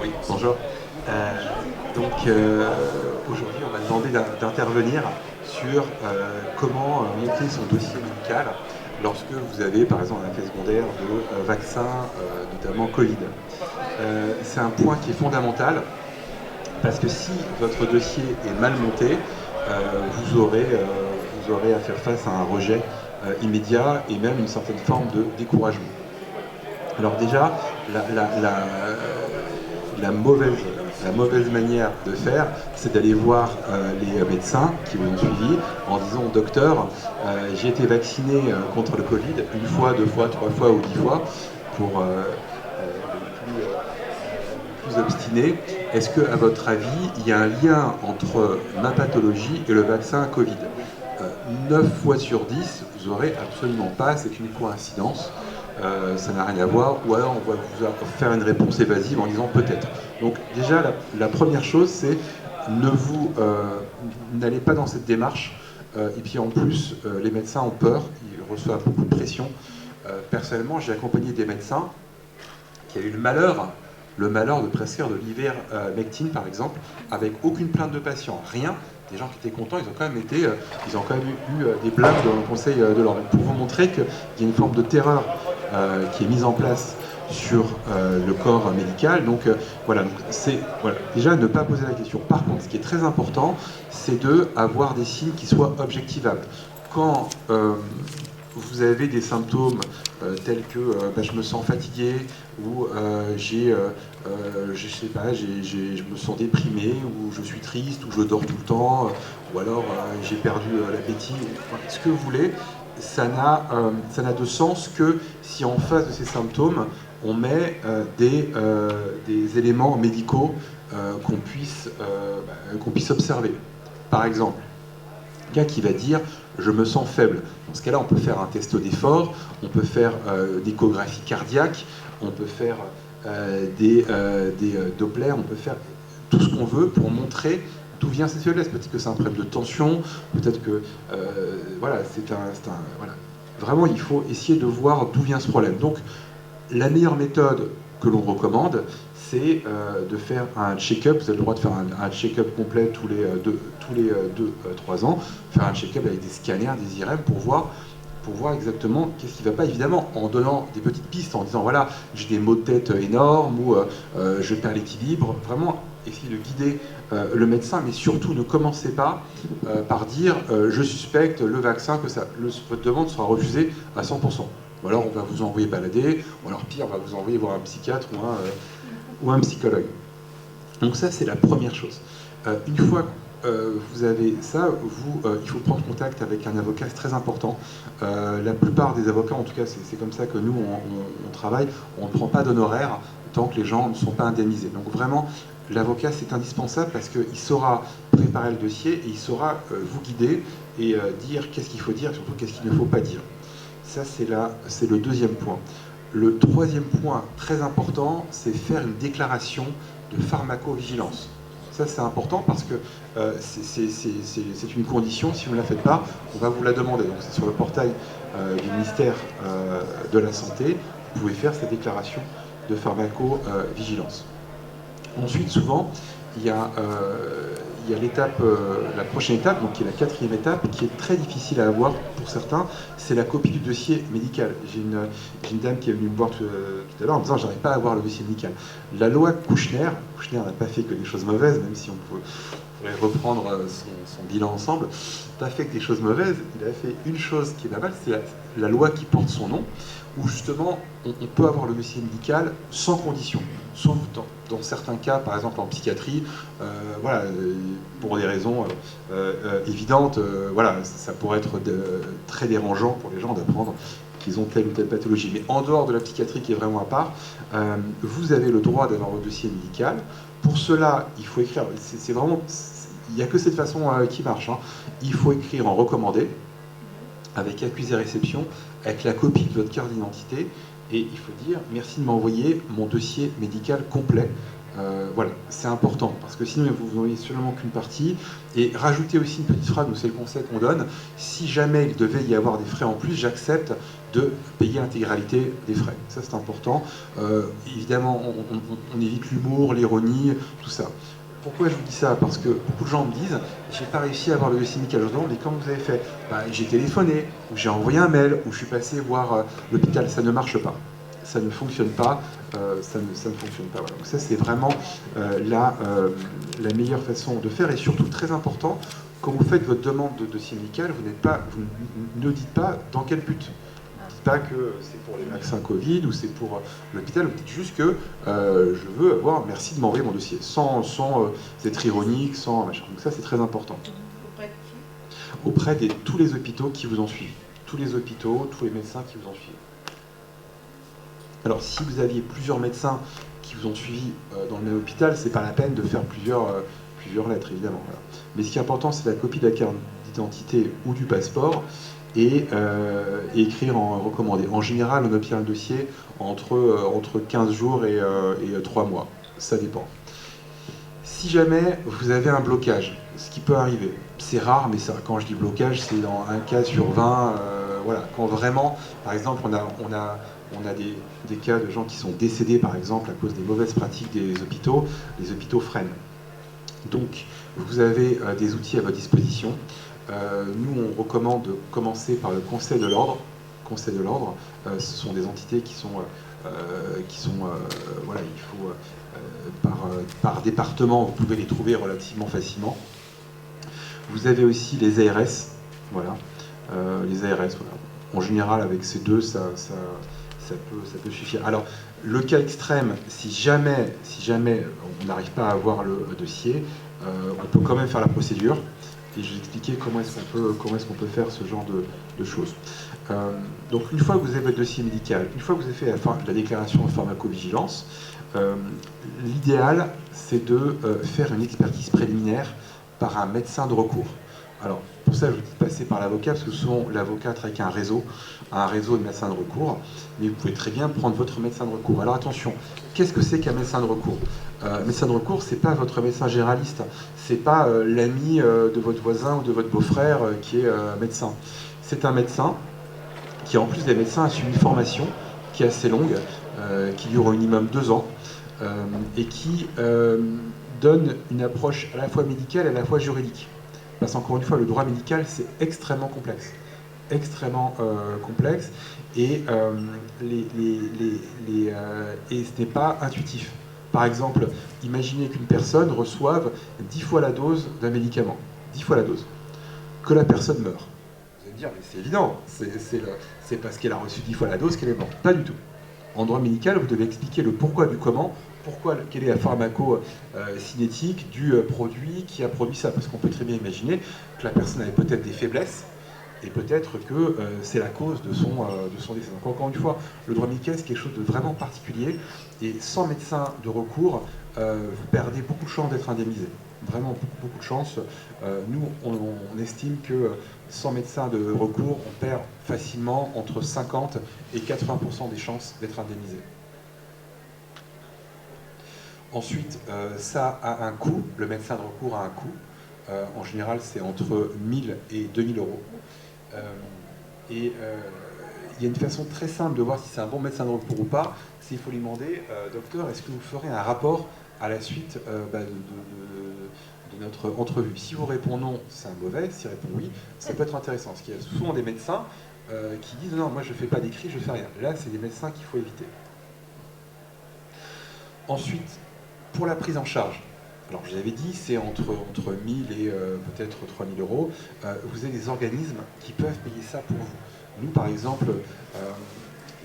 Oui, bonjour. Aujourd'hui, on m'a demandé d'intervenir sur comment monter son dossier médical lorsque vous avez, par exemple, un effet secondaire de vaccins, notamment Covid. C'est un point qui est fondamental parce que si votre dossier est mal monté, vous aurez à faire face à un rejet immédiat et même une certaine forme de découragement. Alors déjà, la, la- la- la mauvaise, la mauvaise manière de faire, c'est d'aller voir les médecins qui vous ont suivi en disant docteur, j'ai été vacciné contre le Covid une fois, deux fois, trois fois ou 10 fois pour les plus obstinés. Est-ce que, à votre avis, il y a un lien entre ma pathologie et le vaccin Covid 9 fois sur 10, vous n'aurez absolument pas, c'est une coïncidence, ça n'a rien à voir, ou alors on va vous faire une réponse évasive en disant peut-être. Donc déjà, la première chose, c'est n'allez pas dans cette démarche, et puis en plus, les médecins ont peur, ils reçoivent beaucoup de pression. Personnellement, j'ai accompagné des médecins qui a eu le malheur de prescrire de l'ivermectine par exemple, avec aucune plainte de patient, rien. Des gens qui étaient contents, ils ont quand même ils ont quand même eu des blagues dans le Conseil de l'ordre. Pour vous montrer qu'il y a une forme de terreur qui est mise en place sur le corps médical. Donc voilà, voilà, déjà ne pas poser la question. Par contre, ce qui est très important, c'est d'avoir des signes qui soient objectivables. Quand vous avez des symptômes tels que je me sens fatigué ou je sais pas, je me sens déprimé ou je suis triste ou je dors tout le temps ou alors j'ai perdu l'appétit, ce que vous voulez, ça n'a de sens que si en face de ces symptômes on met des éléments médicaux qu'on puisse observer. Par exemple, quelqu'un qui va dire je me sens faible. Dans ce cas-là, on peut faire un test d'effort, on peut faire des échographies cardiaques, on peut faire des Doppler, on peut faire tout ce qu'on veut pour montrer d'où vient cette faiblesse. Peut-être que c'est un problème de tension, peut-être que voilà, voilà. Vraiment, il faut essayer de voir d'où vient ce problème. Donc, la meilleure méthode que l'on recommande, c'est de faire un check-up. Vous avez le droit de faire un check-up complet tous les 2-3 ans, faire un check-up avec des scanners, des IRM pour voir exactement qu'est-ce qui ne va pas, évidemment, en donnant des petites pistes, en disant voilà, j'ai des maux de tête énormes ou je perds l'équilibre. Vraiment, essayer de guider le médecin, mais surtout ne commencez pas par dire je suspecte le vaccin, votre demande sera refusée à 100%. Ou alors on va vous envoyer balader, ou alors pire, on va vous envoyer voir un psychiatre ou un psychologue. Donc ça, c'est la première chose. Une fois que vous avez ça, il faut prendre contact avec un avocat, c'est très important. La plupart des avocats, en tout cas, c'est comme ça que nous, on travaille, on ne prend pas d'honoraires tant que les gens ne sont pas indemnisés. Donc vraiment, l'avocat, c'est indispensable parce qu'il saura préparer le dossier et il saura vous guider et dire qu'est-ce qu'il faut dire et surtout qu'est-ce qu'il ne faut pas dire. Ça, c'est le deuxième point. Le troisième point très important, c'est faire une déclaration de pharmacovigilance. Ça, c'est important parce que c'est une condition. Si vous ne la faites pas, on va vous la demander. Donc, c'est sur le portail du ministère de la Santé. Vous pouvez faire cette déclaration de pharmacovigilance. Ensuite, souvent, il y a la prochaine étape, donc qui est la quatrième étape, qui est très difficile à avoir pour certains, c'est la copie du dossier médical. J'ai une dame qui est venue me voir tout à l'heure en me disant j'arrive pas à avoir le dossier médical. La loi Kouchner n'a pas fait que des choses mauvaises, même si on pourrait reprendre son bilan ensemble, pas fait que des choses mauvaises, il a fait une chose qui est pas mal, c'est la loi qui porte son nom, où justement on peut avoir le dossier médical sans condition, sauf dans certains cas, par exemple en psychiatrie, voilà, pour des raisons évidentes, voilà, ça pourrait être très dérangeant pour les gens d'apprendre qu'ils ont telle ou telle pathologie. Mais en dehors de la psychiatrie qui est vraiment à part, vous avez le droit d'avoir votre dossier médical. Pour cela, il faut écrire, c'est vraiment, il n'y a que cette façon qui marche, hein. Il faut écrire en recommandé, avec accusé réception, avec la copie de votre carte d'identité, et il faut dire merci de m'envoyer mon dossier médical complet. Voilà, c'est important, parce que sinon vous n'envoyez seulement qu'une partie, et rajoutez aussi une petite phrase, c'est le conseil qu'on donne, si jamais il devait y avoir des frais en plus, j'accepte de payer l'intégralité des frais. Ça, c'est important. Évidemment, on évite l'humour, l'ironie, tout ça. Pourquoi je vous dis ça? Parce que beaucoup de gens me disent j'ai pas réussi à avoir le dossier médical. Je demande mais comment vous avez fait? J'ai téléphoné, ou j'ai envoyé un mail, ou je suis passé voir l'hôpital. Ça ne marche pas. Ça ne fonctionne pas. Ça ne fonctionne pas. Voilà. Donc ça c'est vraiment la meilleure façon de faire, et surtout très important, quand vous faites votre demande de dossier médical, vous ne dites pas dans quel but. Pas que c'est pour les vaccins Covid ou c'est pour l'hôpital, vous dites juste que je veux avoir, merci de m'envoyer mon dossier, sans être ironique, sans machin. Donc ça c'est très important. Auprès de qui? Auprès de tous les hôpitaux qui vous ont suivi. Tous les hôpitaux, tous les médecins qui vous ont suivi. Alors si vous aviez plusieurs médecins qui vous ont suivi dans le même hôpital, c'est pas la peine de faire plusieurs lettres évidemment. Voilà. Mais ce qui est important, c'est la copie de la carte d'identité ou du passeport, et écrire en recommandé. En général, on obtient le dossier entre 15 jours et 3 mois. Ça dépend. Si jamais vous avez un blocage, ce qui peut arriver, c'est rare, mais ça, quand je dis blocage, c'est dans un cas sur 20. Voilà. Quand vraiment, par exemple, on a des cas de gens qui sont décédés, par exemple, à cause des mauvaises pratiques des hôpitaux, les hôpitaux freinent. Donc, vous avez des outils à votre disposition. Nous, on recommande de commencer par le Conseil de l'Ordre. Conseil de l'Ordre, ce sont des entités qui sont voilà, il faut par département, vous pouvez les trouver relativement facilement. Vous avez aussi les ARS, voilà, les ARS, voilà. En général, avec ces deux, ça peut suffire. Alors, le cas extrême, si jamais on n'arrive pas à avoir le dossier, on peut quand même faire la procédure. Et je vais expliquer comment est-ce qu'on peut faire ce genre de choses. Donc une fois que vous avez votre dossier médical, une fois que vous avez fait la déclaration de pharmacovigilance, l'idéal c'est de faire une expertise préliminaire par un médecin de recours. Alors pour ça je vous dis de passer par l'avocat, parce que souvent l'avocat travaille avec un réseau de médecins de recours, mais vous pouvez très bien prendre votre médecin de recours. Alors attention, qu'est-ce que c'est qu'un médecin de recours? Médecin de recours, c'est pas votre médecin généraliste, c'est pas l'ami de votre voisin ou de votre beau-frère qui est médecin. C'est un médecin qui, en plus des médecins, a suivi une formation qui est assez longue, qui dure au minimum 2 ans, et qui donne une approche à la fois médicale et à la fois juridique. Parce qu'encore une fois, le droit médical, c'est extrêmement complexe. Extrêmement complexe, et ce n'est pas intuitif. Par exemple, imaginez qu'une personne reçoive 10 fois la dose d'un médicament, 10 fois la dose, que la personne meurt. Vous allez me dire, mais c'est évident, c'est parce qu'elle a reçu 10 fois la dose qu'elle est morte. Pas du tout. En droit médical, vous devez expliquer le pourquoi du comment, quelle est la pharmacocinétique du produit qui a produit ça. Parce qu'on peut très bien imaginer que la personne avait peut-être des faiblesses, et peut-être que c'est la cause de son décès. Donc encore une fois, le droit médical, c'est quelque chose de vraiment particulier, et sans médecin de recours, vous perdez beaucoup de chances d'être indemnisé. Vraiment beaucoup de chances. Nous, on estime que sans médecin de recours, on perd facilement entre 50 et 80% des chances d'être indemnisé. Ensuite, ça a un coût, le médecin de recours a un coût. En général, c'est entre 1000 et 2000 euros. Il y a une façon très simple de voir si c'est un bon médecin de recours ou pas, c'est qu'il faut lui demander, docteur, est-ce que vous ferez un rapport à la suite de notre entrevue? Si vous répond non, c'est un mauvais. S'il répond oui, ça peut être intéressant. Parce qu'il y a souvent des médecins qui disent non, moi je ne fais pas d'écrit, je ne fais rien. Là, c'est des médecins qu'il faut éviter. Ensuite, pour la prise en charge, alors je vous avais dit, c'est entre 1000 et peut-être 3000 euros. Vous avez des organismes qui peuvent payer ça pour vous. Nous, par exemple,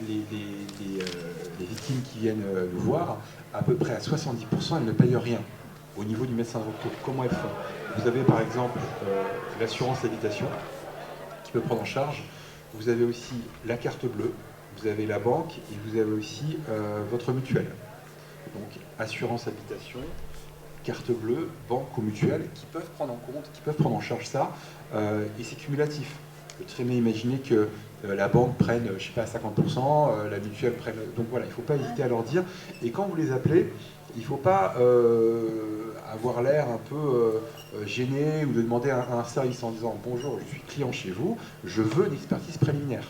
les victimes qui viennent nous voir, à peu près à 70%, elles ne payent rien au niveau du médecin de recours. Comment elles font? Vous avez par exemple l'assurance habitation qui peut prendre en charge. Vous avez aussi la carte bleue, vous avez la banque, et vous avez aussi votre mutuelle. Donc assurance habitation, carte bleue, banque ou mutuelle, qui peuvent prendre en compte, qui peuvent prendre en charge ça, et c'est cumulatif. Je peux très bien imaginer que la banque prenne, je sais pas, 50%, la mutuelle prenne... Donc voilà, il ne faut pas hésiter à leur dire. Et quand vous les appelez, il ne faut pas avoir l'air un peu gêné, ou de demander un service en disant « Bonjour, je suis client chez vous, je veux une expertise préliminaire ».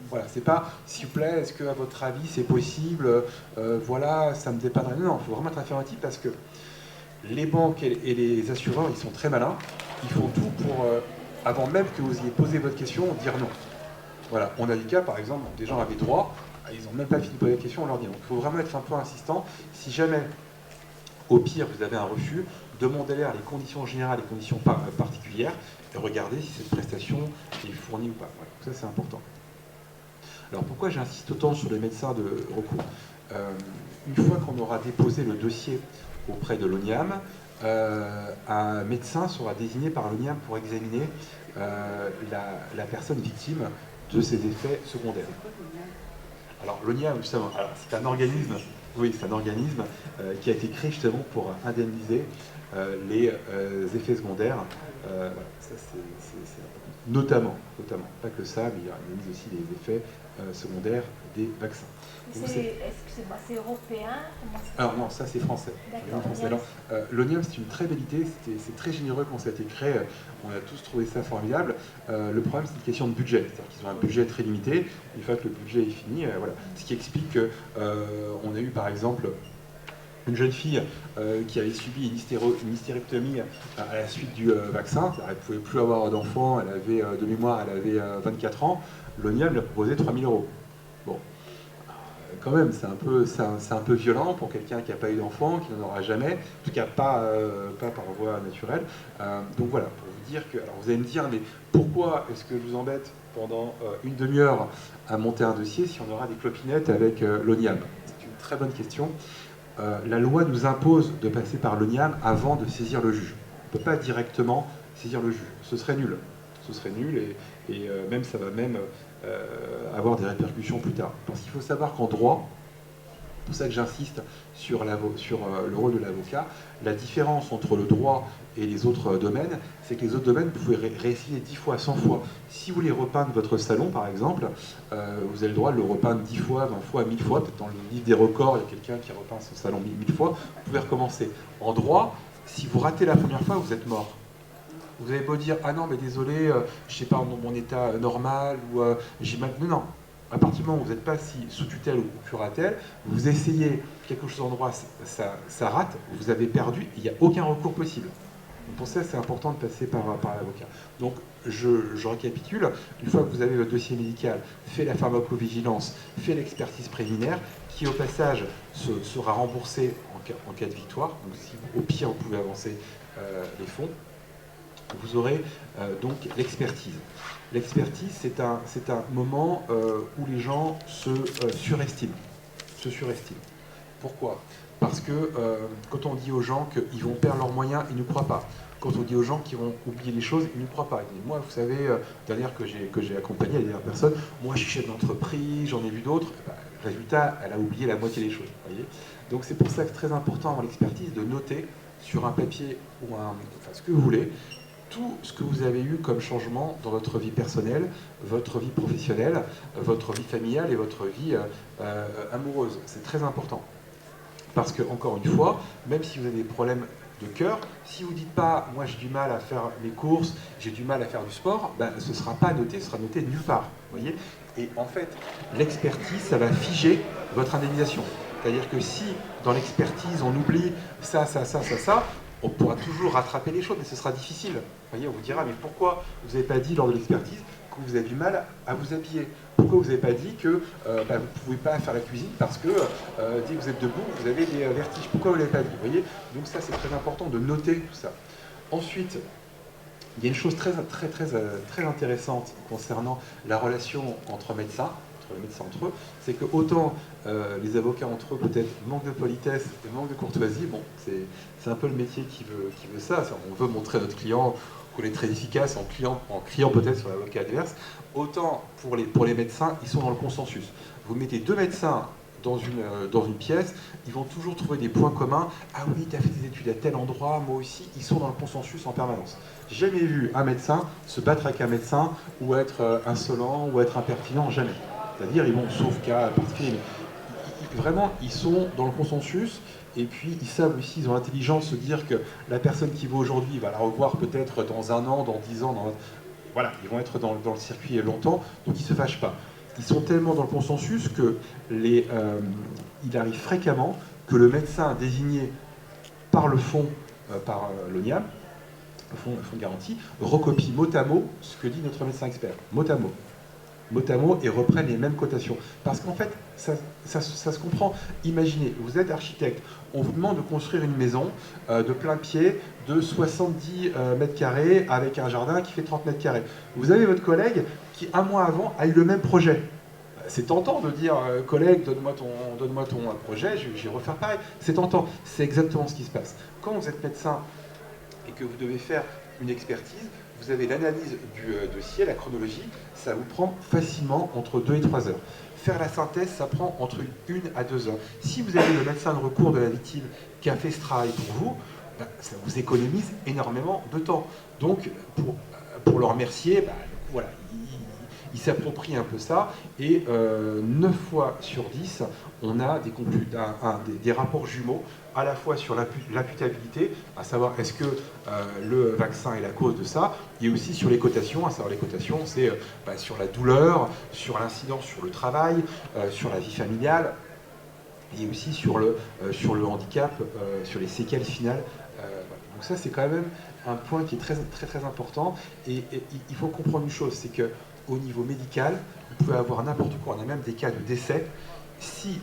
Voilà, c'est pas, s'il vous plaît, est-ce que à votre avis c'est possible, voilà, ça me dépannerait. Non, il faut vraiment être affirmatif parce que les banques et les assureurs, ils sont très malins, ils font tout pour, avant même que vous ayez posé votre question, dire non. Voilà, on a des cas, par exemple, où des gens avaient droit, ils n'ont même pas fini de poser la question, on leur dit non. Il faut vraiment être un peu insistant. Si jamais, au pire, vous avez un refus, demandez-leur les conditions générales, les conditions particulières, et regardez si cette prestation est fournie ou pas. Voilà, ça c'est important. Alors pourquoi j'insiste autant sur les médecins de recours? Une fois qu'on aura déposé le dossier auprès de l'ONIAM, un médecin sera désigné par l'ONIAM pour examiner la personne victime de ces effets secondaires. Alors l'ONIAM, justement, c'est un organisme, oui, c'est un organisme qui a été créé justement pour indemniser les effets secondaires. Ça, notamment, pas que ça, mais il indemnise aussi les effets secondaires des vaccins. C'est européen? Alors non, ça c'est français. L'ONIAM, c'est une très belle idée, c'est très généreux quand ça a été créé, on a tous trouvé ça formidable. Le problème, c'est une question de budget, c'est-à-dire qu'ils ont un budget très limité, une fois que le budget est fini, voilà. Ce qui explique qu'on a eu par exemple une jeune fille qui avait subi une hystérectomie à la suite du vaccin, elle ne pouvait plus avoir d'enfant, elle avait de mémoire, elle avait 24 ans, l'ONIAM lui a proposé 3 000 €. Bon. Quand même, c'est un peu violent pour quelqu'un qui n'a pas eu d'enfant, qui n'en aura jamais, en tout cas pas par voie naturelle. Donc voilà, pour vous dire que, alors vous allez me dire, mais pourquoi est-ce que je vous embête pendant une demi-heure à monter un dossier si on aura des clopinettes avec l'ONIAM? C'est une très bonne question. La loi nous impose de passer par l'ONIAM avant de saisir le juge. On ne peut pas directement saisir le juge. Ce serait nul. Ce serait nul et même ça va même avoir des répercussions plus tard. Parce qu'il faut savoir qu'en droit, c'est pour ça que j'insiste sur le rôle de l'avocat, la différence entre le droit et les autres domaines, c'est que les autres domaines, vous pouvez réessayer 10 fois, 100 fois. Si vous voulez repeindre votre salon, par exemple, vous avez le droit de le repeindre 10 fois, 20 fois, 1000 fois. Peut-être dans le livre des records, il y a quelqu'un qui repeint son salon 1000 fois. Vous pouvez recommencer. En droit, si vous ratez la première fois, vous êtes mort. Vous avez beau dire « Ah non, mais désolé, je ne sais pas dans mon état normal, ou j'ai mal... » Non. À partir du moment où vous n'êtes pas sous tutelle ou curatelle, vous essayez quelque chose en droit, ça rate, vous avez perdu, il n'y a aucun recours possible. Donc pour ça, c'est important de passer par l'avocat. Donc je récapitule, une fois que vous avez votre dossier médical, fait la pharmacovigilance, fait l'expertise préliminaire, qui au passage sera remboursée en cas de victoire, donc si au pire vous pouvez avancer les fonds, vous aurez donc l'expertise. L'expertise, c'est un moment où les gens se surestiment. Pourquoi? Parce que quand on dit aux gens qu'ils vont perdre leurs moyens, ils ne croient pas. Quand on dit aux gens qu'ils vont oublier les choses, ils ne croient pas. Et moi, vous savez, dernière que j'ai accompagné, la dernière personne, moi je suis chef d'entreprise, j'en ai vu d'autres, résultat, elle a oublié la moitié des choses. Voyez, donc c'est pour ça que c'est très important dans l'expertise de noter sur un papier ou ce que vous voulez, tout ce que vous avez eu comme changement dans votre vie personnelle, votre vie professionnelle, votre vie familiale et votre vie amoureuse. C'est très important. Parce que, encore une fois, même si vous avez des problèmes de cœur, si vous ne dites pas « moi j'ai du mal à faire mes courses, j'ai du mal à faire du sport », ben, ce ne sera pas noté, ce sera noté nulle part. Voyez, et en fait, l'expertise, ça va figer votre indemnisation. C'est-à-dire que si, dans l'expertise, on oublie ça, on pourra toujours rattraper les choses, mais ce sera difficile. Vous voyez, on vous dira, mais pourquoi vous n'avez pas dit lors de l'expertise que vous avez du mal à vous habiller? Pourquoi vous n'avez pas dit que vous ne pouvez pas faire la cuisine parce que dès que vous êtes debout, vous avez des vertiges? Pourquoi vous ne l'avez pas dit? Vous voyez, donc ça, c'est très important de noter tout ça. Ensuite, il y a une chose très intéressante concernant la relation entre médecins, les médecins entre eux, c'est que autant les avocats entre eux peut-être manquent de politesse et manquent de courtoisie, bon, c'est un peu le métier qui veut ça, on veut montrer à notre client qu'on est très efficace en criant peut-être sur l'avocat adverse, autant pour les médecins, ils sont dans le consensus. Vous mettez deux médecins dans une pièce, ils vont toujours trouver des points communs. Ah oui, tu as fait des études à tel endroit, moi aussi, ils sont dans le consensus en permanence. J'ai jamais vu un médecin se battre avec un médecin ou être insolent ou être impertinent, jamais. C'est-à-dire, ils vont, sauf cas particulier, mais vraiment, ils sont dans le consensus, et puis ils savent aussi, ils ont l'intelligence de se dire que la personne qui va aujourd'hui va la revoir peut-être dans 1 an, dans 10 ans, voilà, ils vont être dans le circuit longtemps, donc ils ne se fâchent pas. ils sont tellement dans le consensus que il arrive fréquemment que le médecin désigné par le fonds, par l'ONIAM, le fonds de garantie, recopie mot à mot ce que dit notre médecin expert, mot à mot, et reprennent les mêmes cotations. Parce qu'en fait, ça se comprend. Imaginez, vous êtes architecte, on vous demande de construire une maison de plein pied de 70 mètres carrés avec un jardin qui fait 30 mètres carrés. Vous avez votre collègue qui, un mois avant, a eu le même projet. C'est tentant de dire, collègue, donne-moi ton projet, je vais refaire pareil. C'est tentant. C'est exactement ce qui se passe. Quand vous êtes médecin et que vous devez faire une expertise, vous avez l'analyse du dossier, la chronologie, ça vous prend facilement entre 2 et 3 heures. Faire la synthèse, ça prend entre 1 à 2 heures. Si vous avez le médecin de recours de la victime qui a fait ce travail pour vous, ça vous économise énormément de temps. Donc, pour le remercier, voilà, il s'approprie un peu ça, et 9 fois sur 10, on a des rapports jumeaux, à la fois sur l'imputabilité, à savoir est-ce que le vaccin est la cause de ça, et aussi sur les cotations, à savoir les cotations, c'est sur la douleur, sur l'incidence sur le travail, sur la vie familiale, et aussi sur le handicap, sur les séquelles finales. Voilà. Donc ça, c'est quand même un point qui est très, très, très important, et il faut comprendre une chose, c'est que au niveau médical, vous pouvez avoir n'importe quoi, on a même des cas de décès. Si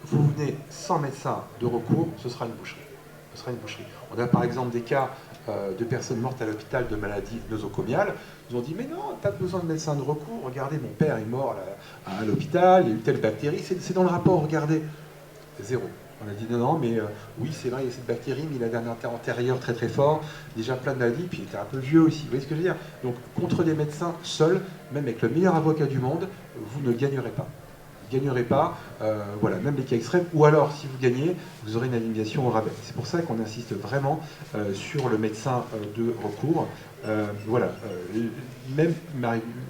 vous venez sans médecin de recours, ce sera une boucherie. Ce sera une boucherie. On a par exemple des cas de personnes mortes à l'hôpital de maladies nosocomiales. Ils ont dit, mais non, pas besoin de médecin de recours, regardez, mon père est mort à l'hôpital, il y a eu telle bactérie, c'est dans le rapport, regardez. Zéro. On a dit non, mais oui, c'est vrai, il y a cette bactérie, mais il avait un antérieur très très fort, déjà plein de maladies, puis il était un peu vieux aussi. Vous voyez ce que je veux dire? Donc, contre des médecins seuls, même avec le meilleur avocat du monde, vous ne gagnerez pas. Vous ne gagnerez pas, voilà, même les cas extrêmes, ou alors, si vous gagnez, vous aurez une indemnisation au rabais. C'est pour ça qu'on insiste vraiment sur le médecin de recours. Voilà, même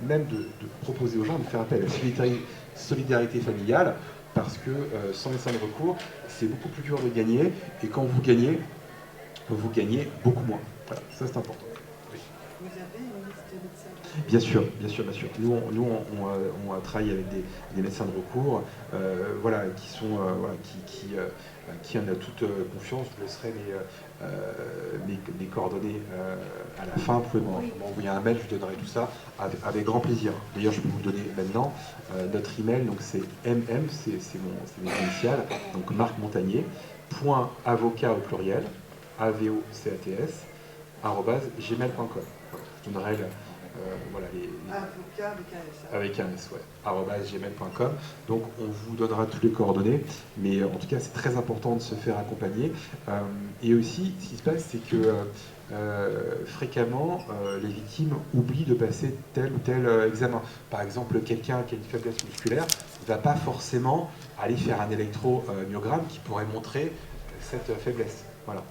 de proposer aux gens de faire appel à la solidarité familiale, parce que sans médecin de recours, c'est beaucoup plus dur de gagner, et quand vous gagnez beaucoup moins. Voilà, ça c'est important. Oui. Vous avez une liste de médecins? Bien sûr, bien sûr, bien sûr. Nous, on travaille avec des médecins de recours, voilà, qui sont, voilà, qui en a toute confiance. Je vous laisserai mes coordonnées à la fin. Vous pouvez m'envoyer un mail, je vous donnerai tout ça avec grand plaisir. D'ailleurs, je peux vous le donner maintenant. Notre email, donc c'est c'est mes initiales, donc Marc Montagnier, point avocat au pluriel, AVOCATS, @gmail.com. Je donnerai voilà, Avocat avec un S. avec un S, ouais, @gmail.com. Donc on vous donnera toutes les coordonnées, mais en tout cas c'est très important de se faire accompagner. Et aussi, ce qui se passe, c'est que fréquemment, les victimes oublient de passer tel ou tel examen. Par exemple, quelqu'un qui a une faiblesse musculaire ne va pas forcément aller faire un électromyogramme qui pourrait montrer cette faiblesse. Voilà.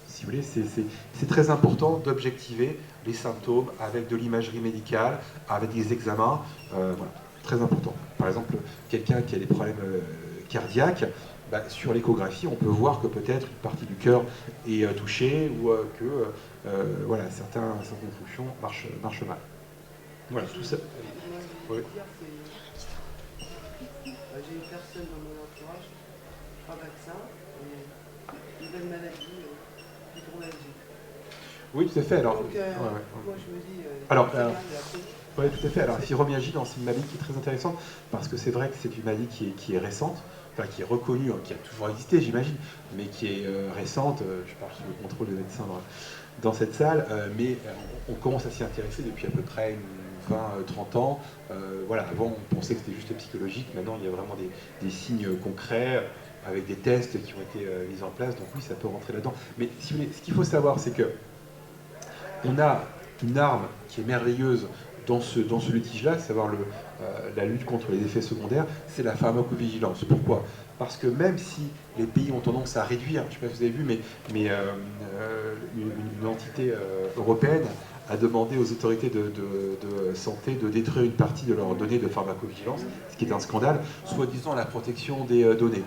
Si vous voulez, c'est très important d'objectiver les symptômes avec de l'imagerie médicale, avec des examens. Voilà, très important. Par exemple, quelqu'un qui a des problèmes cardiaques, sur l'échographie, on peut voir que peut-être une partie du cœur est touchée, ou que voilà, certaines fonctions marchent mal. Voilà, tout ça. Oui. J'ai une personne dans mon entourage, 3 vaccins, et une belle maladie. Oui, tout à fait. Alors, donc, moi je me dis. oui, tout à fait. Alors, fibromyalgie, c'est une maladie qui est très intéressante parce que c'est vrai que c'est une maladie qui est récente, enfin qui est reconnue, qui a toujours existé, j'imagine, mais qui est récente. Je parle sous le contrôle des médecins dans cette salle, mais on commence à s'y intéresser depuis à peu près 20-30 ans. Voilà, avant, on pensait que c'était juste psychologique. Maintenant, il y a vraiment des signes concrets, avec des tests qui ont été mis en place, donc oui, ça peut rentrer là-dedans. Mais si vous voulez, ce qu'il faut savoir, c'est que on a une arme qui est merveilleuse dans ce litige-là, à savoir la lutte contre les effets secondaires, c'est la pharmacovigilance. Pourquoi? Parce que même si les pays ont tendance à réduire, je ne sais pas si vous avez vu, mais une entité européenne a demandé aux autorités de santé de détruire une partie de leurs données de pharmacovigilance, ce qui est un scandale, soi-disant la protection des données.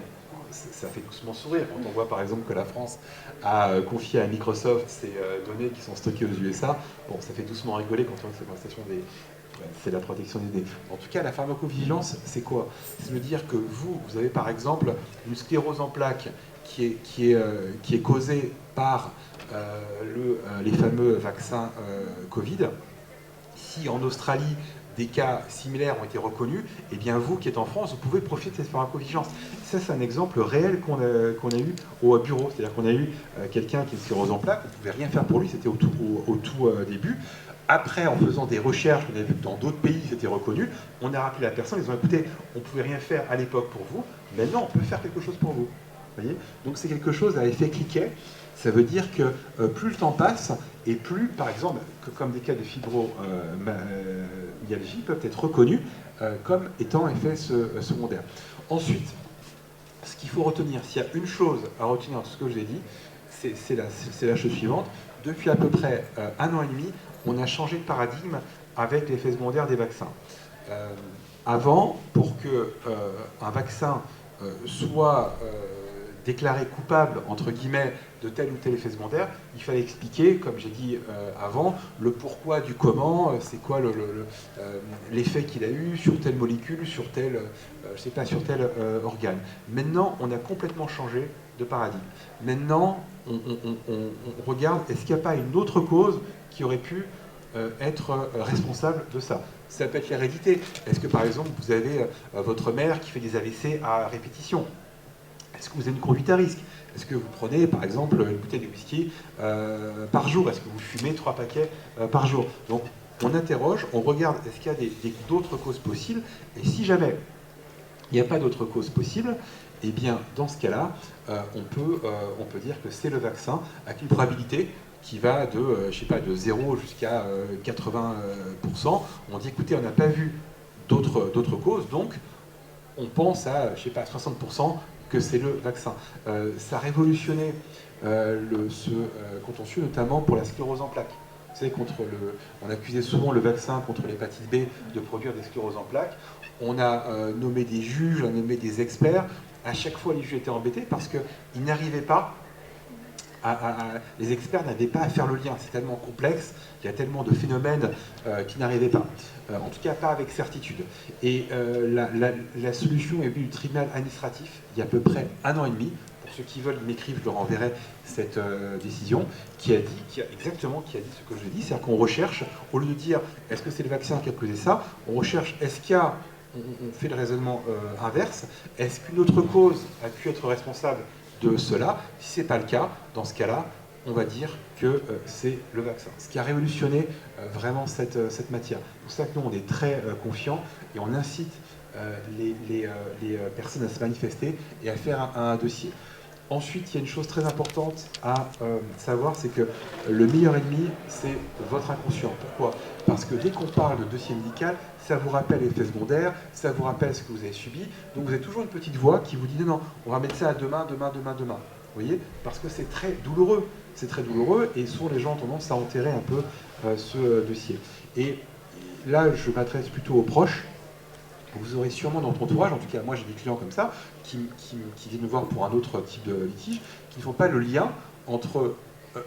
Ça fait doucement sourire quand on voit par exemple que la France a confié à Microsoft ces données qui sont stockées aux USA. Bon, ça fait doucement rigoler quand on voit cette conversation Ouais, c'est la protection des données. En tout cas, la pharmacovigilance, c'est quoi? C'est de dire que vous avez par exemple une sclérose en plaques qui est causée par les fameux vaccins Covid. Si en Australie, des cas similaires ont été reconnus, eh bien vous qui êtes en France, vous pouvez profiter de cette pharmacovigilance. Ça, c'est un exemple réel qu'on a eu au bureau. C'est-à-dire qu'on a eu quelqu'un qui est sclérose en plaques, on ne pouvait rien faire pour lui, c'était au tout début. Après, en faisant des recherches, on a vu que dans d'autres pays, c'était reconnu, on a rappelé la personne, ils ont écouté, on ne pouvait rien faire à l'époque pour vous, maintenant on peut faire quelque chose pour vous. Voyez, donc c'est quelque chose à effet cliquet. Ça veut dire que plus le temps passe, et plus, par exemple, comme des cas de fibromyalgie peuvent être reconnus comme étant effet secondaire. Ensuite, ce qu'il faut retenir, s'il y a une chose à retenir dans ce que je l'ai dit, c'est la chose suivante. Depuis à peu près 1 an et demi, on a changé de paradigme avec l'effet secondaire des vaccins. Avant, pour qu'un vaccin soit déclaré coupable, entre guillemets, de tel ou tel effet secondaire, il fallait expliquer, comme j'ai dit avant, le pourquoi du comment, c'est quoi l'effet qu'il a eu sur telle molécule, sur tel, je sais pas, sur tel organe. Maintenant, on a complètement changé de paradigme. Maintenant, on regarde, est-ce qu'il n'y a pas une autre cause qui aurait pu être responsable de ça? Ça peut être l'hérédité. Est-ce que, par exemple, vous avez votre mère qui fait des AVC à répétition? Est-ce que vous avez une conduite à risque? Est-ce que vous prenez, par exemple, une bouteille de whisky par jour? Est-ce que vous fumez 3 paquets par jour? Donc, on interroge, on regarde, est-ce qu'il y a d'autres causes possibles? Et si jamais il n'y a pas d'autres causes possibles, eh bien, dans ce cas-là, on peut dire que c'est le vaccin avec une probabilité qui va de, je sais pas, de 0 jusqu'à 80%. On dit, écoutez, on n'a pas vu d'autres causes, donc on pense à, je sais pas, 60% que c'est le vaccin. Ça a révolutionné ce contentieux, notamment pour la sclérose en plaques. Vous savez, on accusait souvent le vaccin contre l'hépatite B de produire des scléroses en plaques. On a nommé des juges, on a nommé des experts. À chaque fois, les juges étaient embêtés parce qu'ils n'arrivaient pas les experts n'avaient pas à faire le lien. C'est tellement complexe, il y a tellement de phénomènes qui n'arrivaient pas. En tout cas, pas avec certitude. Et la solution est venue du tribunal administratif il y a à peu près 1 an et demi. Pour ceux qui veulent, ils m'écrivent, je leur enverrai cette décision qui a dit ce que je dis, c'est-à-dire qu'on recherche, au lieu de dire est-ce que c'est le vaccin qui a causé ça, on recherche est-ce qu'il y a, on fait le raisonnement inverse, est-ce qu'une autre cause a pu être responsable de cela? Si ce n'est pas le cas, dans ce cas-là, on va dire que c'est le vaccin. Ce qui a révolutionné vraiment cette matière. C'est pour ça que nous, on est très confiants et on incite les personnes à se manifester et à faire un dossier. Ensuite, il y a une chose très importante à savoir, c'est que le meilleur ennemi, c'est votre inconscient. Pourquoi? Parce que dès qu'on parle de dossier médical, ça vous rappelle l'effet secondaire, ça vous rappelle ce que vous avez subi. Donc vous avez toujours une petite voix qui vous dit non, on va mettre ça à demain. Vous voyez? Parce que c'est très douloureux. C'est très douloureux et souvent les gens ont tendance à enterrer un peu ce dossier. Et là, je m'adresse plutôt aux proches. Vous aurez sûrement dans votre entourage, en tout cas moi j'ai des clients comme ça, qui viennent me voir pour un autre type de litige, qui ne font pas le lien entre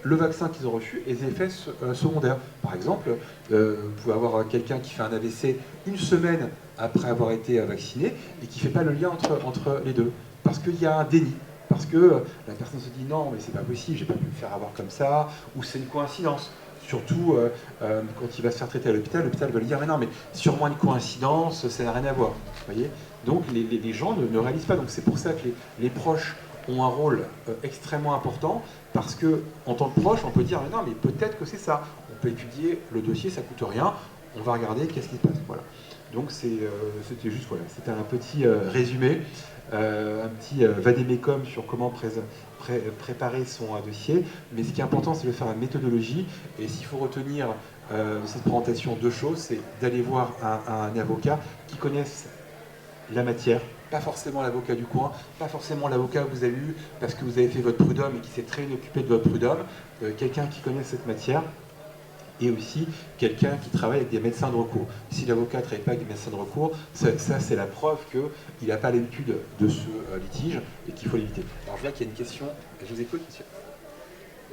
le vaccin qu'ils ont reçu et les effets secondaires. Par exemple, vous pouvez avoir quelqu'un qui fait un AVC 1 semaine après avoir été vacciné et qui ne fait pas le lien entre les deux. Parce qu'il y a un déni. Parce que la personne se dit non, mais c'est pas possible, j'ai pas pu me faire avoir comme ça, ou c'est une coïncidence. Surtout quand il va se faire traiter à l'hôpital va lui dire mais non, mais sûrement une coïncidence, ça n'a rien à voir. Voyez, donc les gens ne réalisent pas. Donc c'est pour ça que les proches ont un rôle extrêmement important, parce que en tant que proche, on peut dire mais non, mais peut-être que c'est ça. On peut étudier le dossier, ça coûte rien. On va regarder qu'est-ce qui se passe. Voilà. Donc c'était juste voilà, c'était un petit résumé, un petit vadémécum sur comment préparer son dossier. Mais ce qui est important, c'est de faire une méthodologie. Et s'il faut retenir de cette présentation 2 choses, c'est d'aller voir un avocat qui connaisse la matière. Pas forcément l'avocat du coin, pas forcément l'avocat que vous avez eu parce que vous avez fait votre prud'homme et qui s'est très bien occupé de votre prud'homme. Quelqu'un qui connaît cette matière. Et aussi quelqu'un qui travaille avec des médecins de recours. Si l'avocat ne travaille pas avec des médecins de recours, ça c'est la preuve qu'il n'a pas l'habitude de ce litige et qu'il faut l'éviter. Alors je vois qu'il y a une question, je vous écoute, monsieur.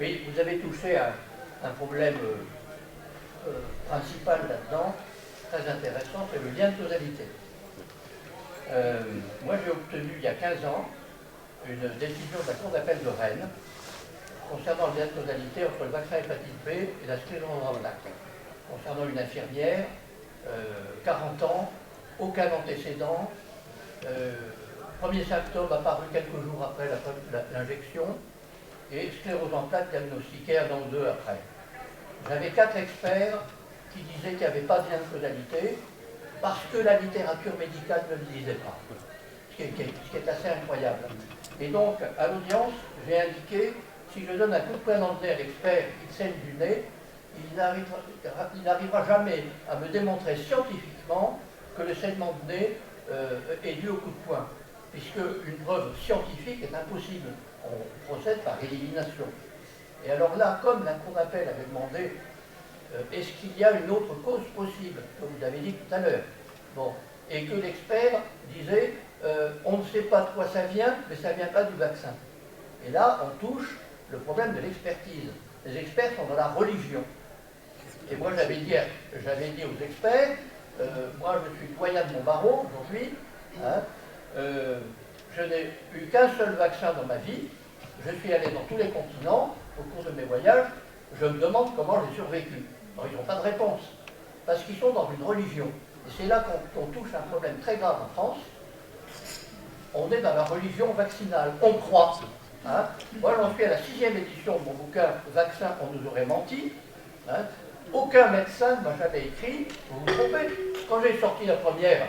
Oui, vous avez touché à un problème principal là-dedans, très intéressant, c'est le lien de causalité. Moi, j'ai obtenu il y a 15 ans une décision de la Cour d'appel de Rennes concernant le lien de causalité entre le vaccin hépatite B et la sclérose en plaques. Concernant une infirmière, 40 ans, aucun antécédent, premier symptôme apparu quelques jours après l'injection, et sclérose en plaques diagnostiquée 1 an ou 2 après. J'avais 4 experts qui disaient qu'il n'y avait pas de lien de causalité parce que la littérature médicale ne le disait pas, ce qui est assez incroyable. Et donc, à l'audience, j'ai indiqué, si je donne un coup de poing dans le nez à l'expert qui saigne du nez, il n'arrivera jamais à me démontrer scientifiquement que le saignement de nez est dû au coup de poing, puisque une preuve scientifique est impossible. On procède par élimination. Et alors là, comme la Cour d'appel avait demandé, est-ce qu'il y a une autre cause possible, comme vous avez dit tout à l'heure, bon, et que l'expert disait, on ne sait pas de quoi ça vient, mais ça ne vient pas du vaccin. Et là, on touche le problème de l'expertise. Les experts sont dans la religion. Et moi, j'avais dit aux experts, moi, je suis doyen de mon barreau aujourd'hui, hein, je n'ai eu qu'un seul vaccin dans ma vie, je suis allé dans tous les continents au cours de mes voyages, je me demande comment j'ai survécu. Alors, ils n'ont pas de réponse, parce qu'ils sont dans une religion. Et c'est là qu'on touche un problème très grave en France. On est dans la religion vaccinale, on croit. Hein. Moi, j'en suis à la 6e édition de mon bouquin « Vaccin, on nous aurait menti hein. ». Aucun médecin ne m'a jamais écrit, vous vous trompez. Quand j'ai sorti la première,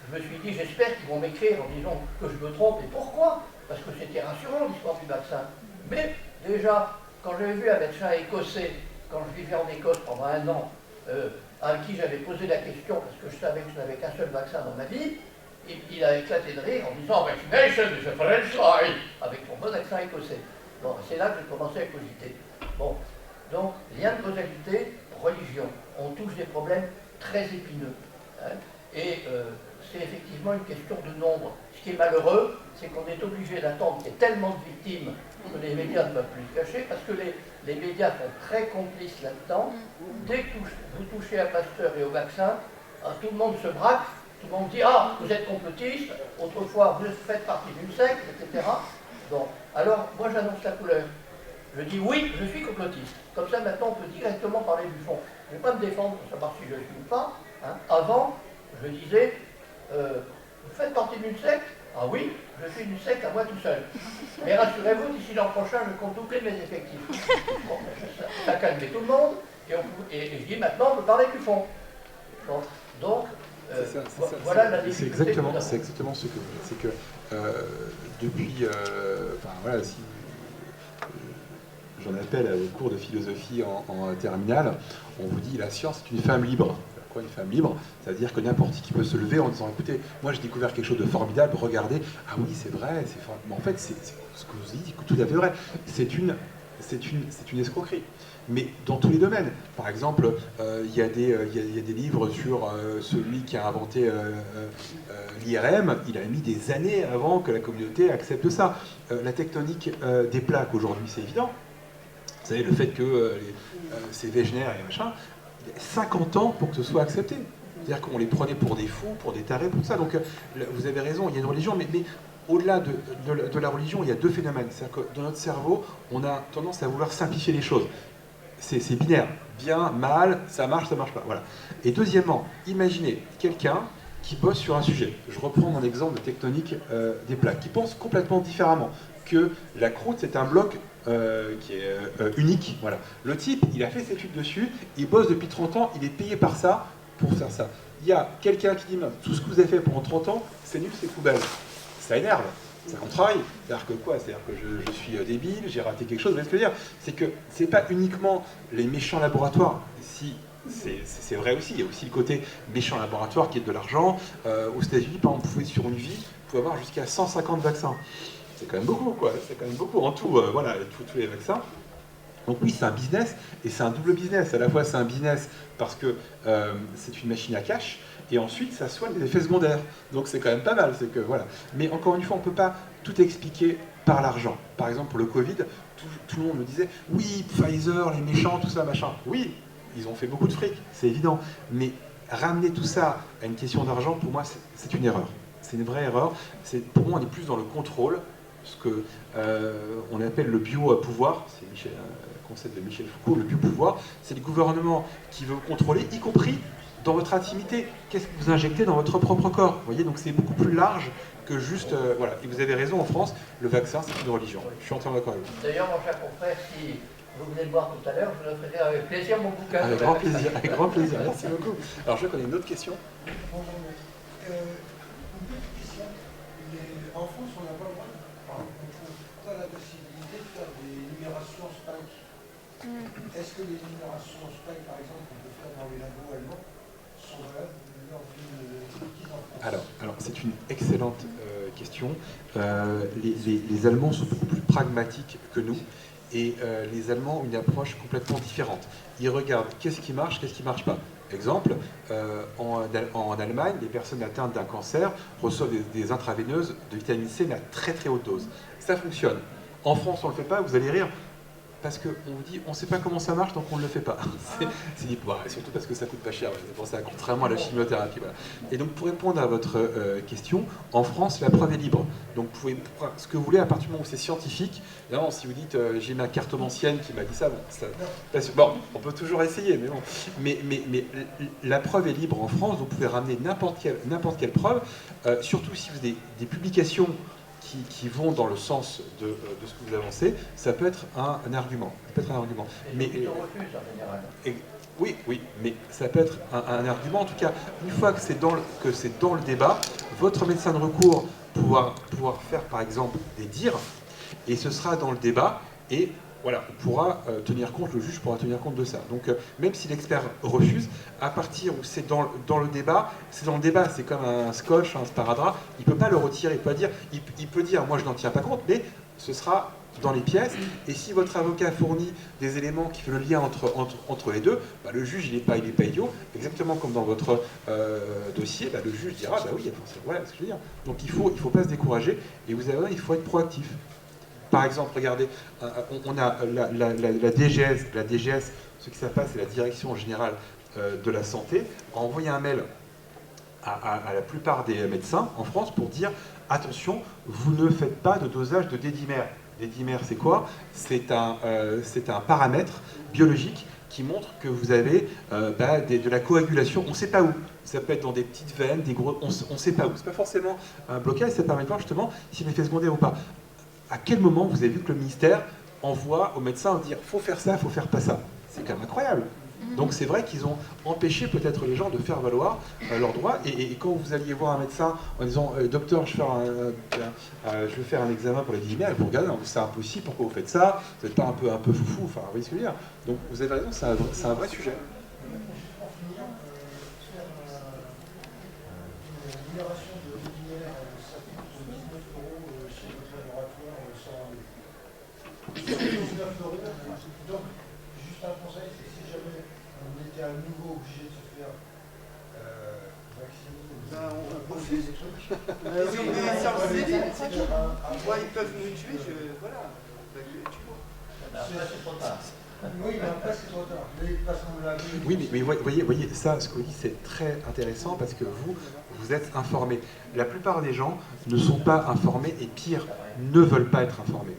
je me suis dit, j'espère qu'ils vont m'écrire en disant que je me trompe. Et pourquoi? Parce que c'était rassurant l'histoire du vaccin. Mais déjà, quand j'avais vu un médecin écossais, quand je vivais en Écosse pendant 1 an, à qui j'avais posé la question, parce que je savais que je n'avais qu'un seul vaccin dans ma vie, il a éclaté de rire en disant vaccination is a French lie, avec son bon accent écossais. Bon, c'est là que j'ai commencé à cogiter. Bon, donc, lien de causalité, religion. On touche des problèmes très épineux. Hein, et c'est effectivement une question de nombre. Ce qui est malheureux, c'est qu'on est obligé d'attendre qu'il y ait tellement de victimes que les médias ne peuvent plus le cacher, parce que les médias sont très complices là-dedans. Dès que vous touchez à Pasteur et au vaccin, tout le monde se braque. Tout le monde dit « Ah, vous êtes complotiste, autrefois vous faites partie d'une secte, etc. » Bon, alors moi j'annonce la couleur. Je dis « Oui, je suis complotiste. » Comme ça maintenant on peut directement parler du fond. Je ne vais pas me défendre pour savoir si je suis ou pas. Hein. Avant, je disais « Vous faites partie d'une secte ?»« Ah oui, je suis une secte à moi tout seul. Mais rassurez-vous, d'ici l'an prochain, je compte doubler mes effectifs. » Bon, ça a calmé tout le monde. Et je dis « Maintenant, on peut parler du fond. » Bon, donc, voilà la difficulté. C'est exactement ce que vous dites. C'est que depuis, enfin voilà, si j'en appelle au cours de philosophie en terminale, on vous dit la science est une femme libre. Quoi une femme libre? C'est-à-dire que n'importe qui peut se lever en disant écoutez, moi j'ai découvert quelque chose de formidable, regardez, ah oui c'est vrai, c'est formidable. Mais en fait, c'est ce que vous dites, tout à fait vrai. C'est une escroquerie. Mais dans tous les domaines. Par exemple, il y a des livres sur celui qui a inventé l'IRM. Il a mis des années avant que la communauté accepte ça. La tectonique des plaques aujourd'hui, c'est évident. Vous savez, le fait que c'est Wegener et machin, il y a 50 ans pour que ce soit accepté. C'est-à-dire qu'on les prenait pour des fous, pour des tarés, pour ça. Donc vous avez raison, il y a une religion, mais au-delà de la religion, il y a deux phénomènes. C'est-à-dire que dans notre cerveau, on a tendance à vouloir simplifier les choses. C'est binaire. Bien, mal, ça marche pas. Voilà. Et deuxièmement, imaginez quelqu'un qui bosse sur un sujet. Je reprends mon exemple de tectonique des plaques, qui pense complètement différemment que la croûte, c'est un bloc qui est unique. Voilà. Le type, il a fait ses études dessus, il bosse depuis 30 ans, il est payé par ça pour faire ça. Il y a quelqu'un qui dit, tout ce que vous avez fait pendant 30 ans, c'est nul, c'est poubelle. Ça énerve. C'est un travail. C'est-à-dire que quoi? C'est-à-dire que je suis débile, j'ai raté quelque chose. Vous voyez ce que je veux dire? C'est que c'est pas uniquement les méchants laboratoires. Si, c'est vrai aussi. Il y a aussi le côté méchant laboratoire qui est de l'argent. Aux États-Unis, par exemple, sur une vie, vous pouvez avoir jusqu'à 150 vaccins. C'est quand même beaucoup, quoi. C'est quand même beaucoup en tout. Voilà, tous les vaccins. Donc oui, c'est un business, et c'est un double business. À la fois, c'est un business parce que c'est une machine à cash, et ensuite, ça soigne les effets secondaires. Donc c'est quand même pas mal. C'est que, voilà. Mais encore une fois, on ne peut pas tout expliquer par l'argent. Par exemple, pour le Covid, tout le monde me disait « Oui, Pfizer, les méchants, tout ça, machin. » Oui, ils ont fait beaucoup de fric, c'est évident. Mais ramener tout ça à une question d'argent, pour moi, c'est une erreur. C'est une vraie erreur. Pour moi, on est plus dans le contrôle, ce que on appelle le bio-pouvoir. C'est le concept de Michel Foucault, le bio-pouvoir. C'est le gouvernement qui veut vous contrôler, y compris dans votre intimité. Qu'est-ce que vous injectez dans votre propre corps? Vous voyez, donc c'est beaucoup plus large que juste... voilà. Et vous avez raison, en France, le vaccin, c'est une religion. Je suis entièrement d'accord avec vous. D'ailleurs, mon cher confrère, si vous venez le voir tout à l'heure, je vous offrirai avec plaisir mon bouquin. Avec grand plaisir, avec grand plaisir. Merci beaucoup. Alors, je connais une autre question. Une petite question. En France, on n'a pas le droit, on a la possibilité de faire des numérations spike. Est-ce que les numérations spike, par exemple, qu'on peut faire dans les labos allemands, sont valables lors d'une petite enfance? Alors c'est une excellente question. Les Allemands sont beaucoup plus pragmatiques que nous. Et les Allemands ont une approche complètement différente. Ils regardent qu'est-ce qui marche pas. Exemple, en Allemagne, les personnes atteintes d'un cancer reçoivent des intraveineuses de vitamine C, mais à très très haute dose. Ça fonctionne. En France, on ne le fait pas, vous allez rire, parce qu'on vous dit, on ne sait pas comment ça marche, donc on ne le fait pas. C'est dit, bah, surtout parce que ça coûte pas cher, c'est pour ça, contrairement à la chimiothérapie. Voilà. Et donc, pour répondre à votre question, en France, la preuve est libre. Donc, vous pouvez ce que vous voulez à partir du moment où c'est scientifique. Évidemment, si vous dites, j'ai ma cartomancienne qui m'a dit ça, bon, on peut toujours essayer, mais bon. Mais la preuve est libre en France, vous pouvez ramener n'importe quelle preuve, surtout si vous avez des publications qui vont dans le sens de ce que vous avancez, ça peut être un argument. Ça peut être un argument. Mais ils refusent en général. Oui, mais ça peut être un argument. En tout cas, une fois que c'est dans le débat, votre médecin de recours pouvoir faire par exemple des dires, et ce sera dans le débat, et voilà, on pourra tenir compte, le juge pourra tenir compte de ça. Donc même si l'expert refuse, à partir où c'est dans le débat, c'est comme un scotch, un sparadrap, il ne peut pas le retirer, il peut dire moi je n'en tiens pas compte, mais ce sera dans les pièces, et si votre avocat fournit des éléments qui font le lien entre les deux, bah, le juge il n'est pas idiot, exactement comme dans votre dossier, bah, le juge dira bah oui, voilà ce que je veux dire. Donc il faut pas se décourager, et vous avez il faut être proactif. Par exemple, regardez, on a la DGS. La DGS, ce qui s'appelle, c'est la Direction Générale de la Santé, a envoyé un mail à la plupart des médecins en France pour dire attention, vous ne faites pas de dosage de dédimère. Dédimère, c'est quoi? C'est un paramètre biologique qui montre que vous avez de la coagulation. On ne sait pas où. Ça peut être dans des petites veines, des gros. On ne sait pas où. C'est pas forcément un blocage. Ça permet de voir justement s'il est effet secondaire ou pas. À quel moment vous avez vu que le ministère envoie aux médecins dire faut faire ça, faut faire pas ça? C'est quand même incroyable. Donc c'est vrai qu'ils ont empêché peut-être les gens de faire valoir leurs droits. Et quand vous alliez voir un médecin en disant docteur, je veux faire un examen pour les dédimères, et vous regardez, c'est impossible, pourquoi vous faites ça? Vous n'êtes pas un peu foufou, enfin vous voyez ce que je veux dire. Donc vous avez raison, c'est un vrai sujet. Pour finir, une libération de dédimère, ça coûte 19 € chez notre laboratoire sans rendez-vous. 19 €. Donc, juste un conseil, c'est si jamais on était à nouveau obligé de se faire vacciner, on refuse. des trucs. Ils ont des séances débiles, c'est tout. Moi, ils peuvent me tuer, voilà. C'est trop tard. Oui, mais après c'est trop tard. Mais parce qu'on l'a vu. Oui, mais voyez, ça, ce que vous dites, c'est très intéressant parce que vous êtes informés. La plupart des gens ne sont pas informés et pire, ne veulent pas être informés.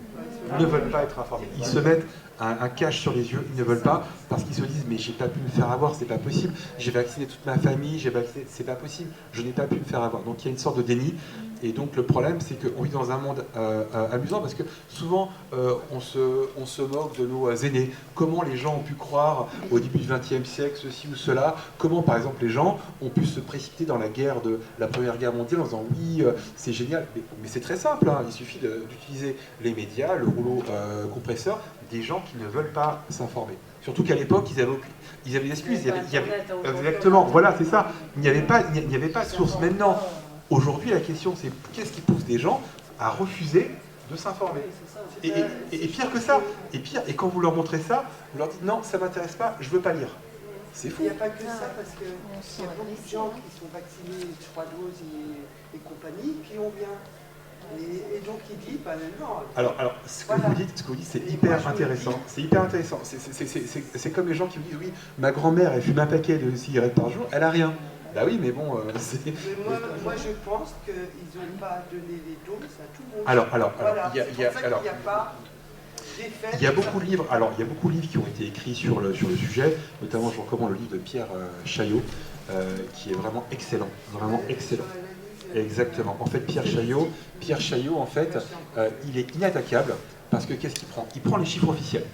Ne veulent pas être informés. Ils se mettent un cache sur les yeux, ils ne veulent pas parce qu'ils se disent mais j'ai pas pu me faire avoir, c'est pas possible. J'ai vacciné toute ma famille, c'est pas possible, je n'ai pas pu me faire avoir. Donc il y a une sorte de déni. Et donc le problème, c'est qu'on vit dans un monde amusant parce que souvent on se moque de nos aînés. Comment les gens ont pu croire au début du XXe siècle ceci ou cela? Comment par exemple les gens ont pu se précipiter dans la guerre de la Première Guerre mondiale en disant oui, c'est génial. Mais c'est très simple, hein. Il suffit d'utiliser les médias, le rouleau compresseur, des gens qui ne veulent pas s'informer. Surtout qu'à l'époque, ils avaient des excuses. Exactement, voilà, c'est ça. Il n'y avait pas de source. Maintenant, aujourd'hui, la question, c'est qu'est-ce qui pousse des gens à refuser de s'informer? Et pire que ça, et quand vous leur montrez ça, vous leur dites non, ça m'intéresse pas, je veux pas lire. C'est fou. Il n'y a pas que ça, parce qu'il y a beaucoup de gens qui sont vaccinés 3 doses et compagnie, qui ont bien. Et donc il dit, bah non. Alors, ce que vous dites, c'est hyper intéressant. C'est hyper intéressant. C'est comme les gens qui me disent, oui, ma grand-mère, elle fume un paquet de cigarettes par jour, elle a rien. Bah oui, mais bon, c'est... Mais moi, je pense qu'ils n'ont pas donné les doses à tout le monde. Alors, voilà, il y a, c'est pour ça qu'il n'y a pas d'effet. il y a beaucoup de livres. Alors, il y a beaucoup de livres qui ont été écrits sur le sujet. Notamment, je recommande le livre de Pierre Chaillot, qui est vraiment excellent, vraiment excellent. Exactement. En fait, Pierre Chaillot, en fait, il est inattaquable parce que qu'est-ce qu'il prend? Il prend les chiffres officiels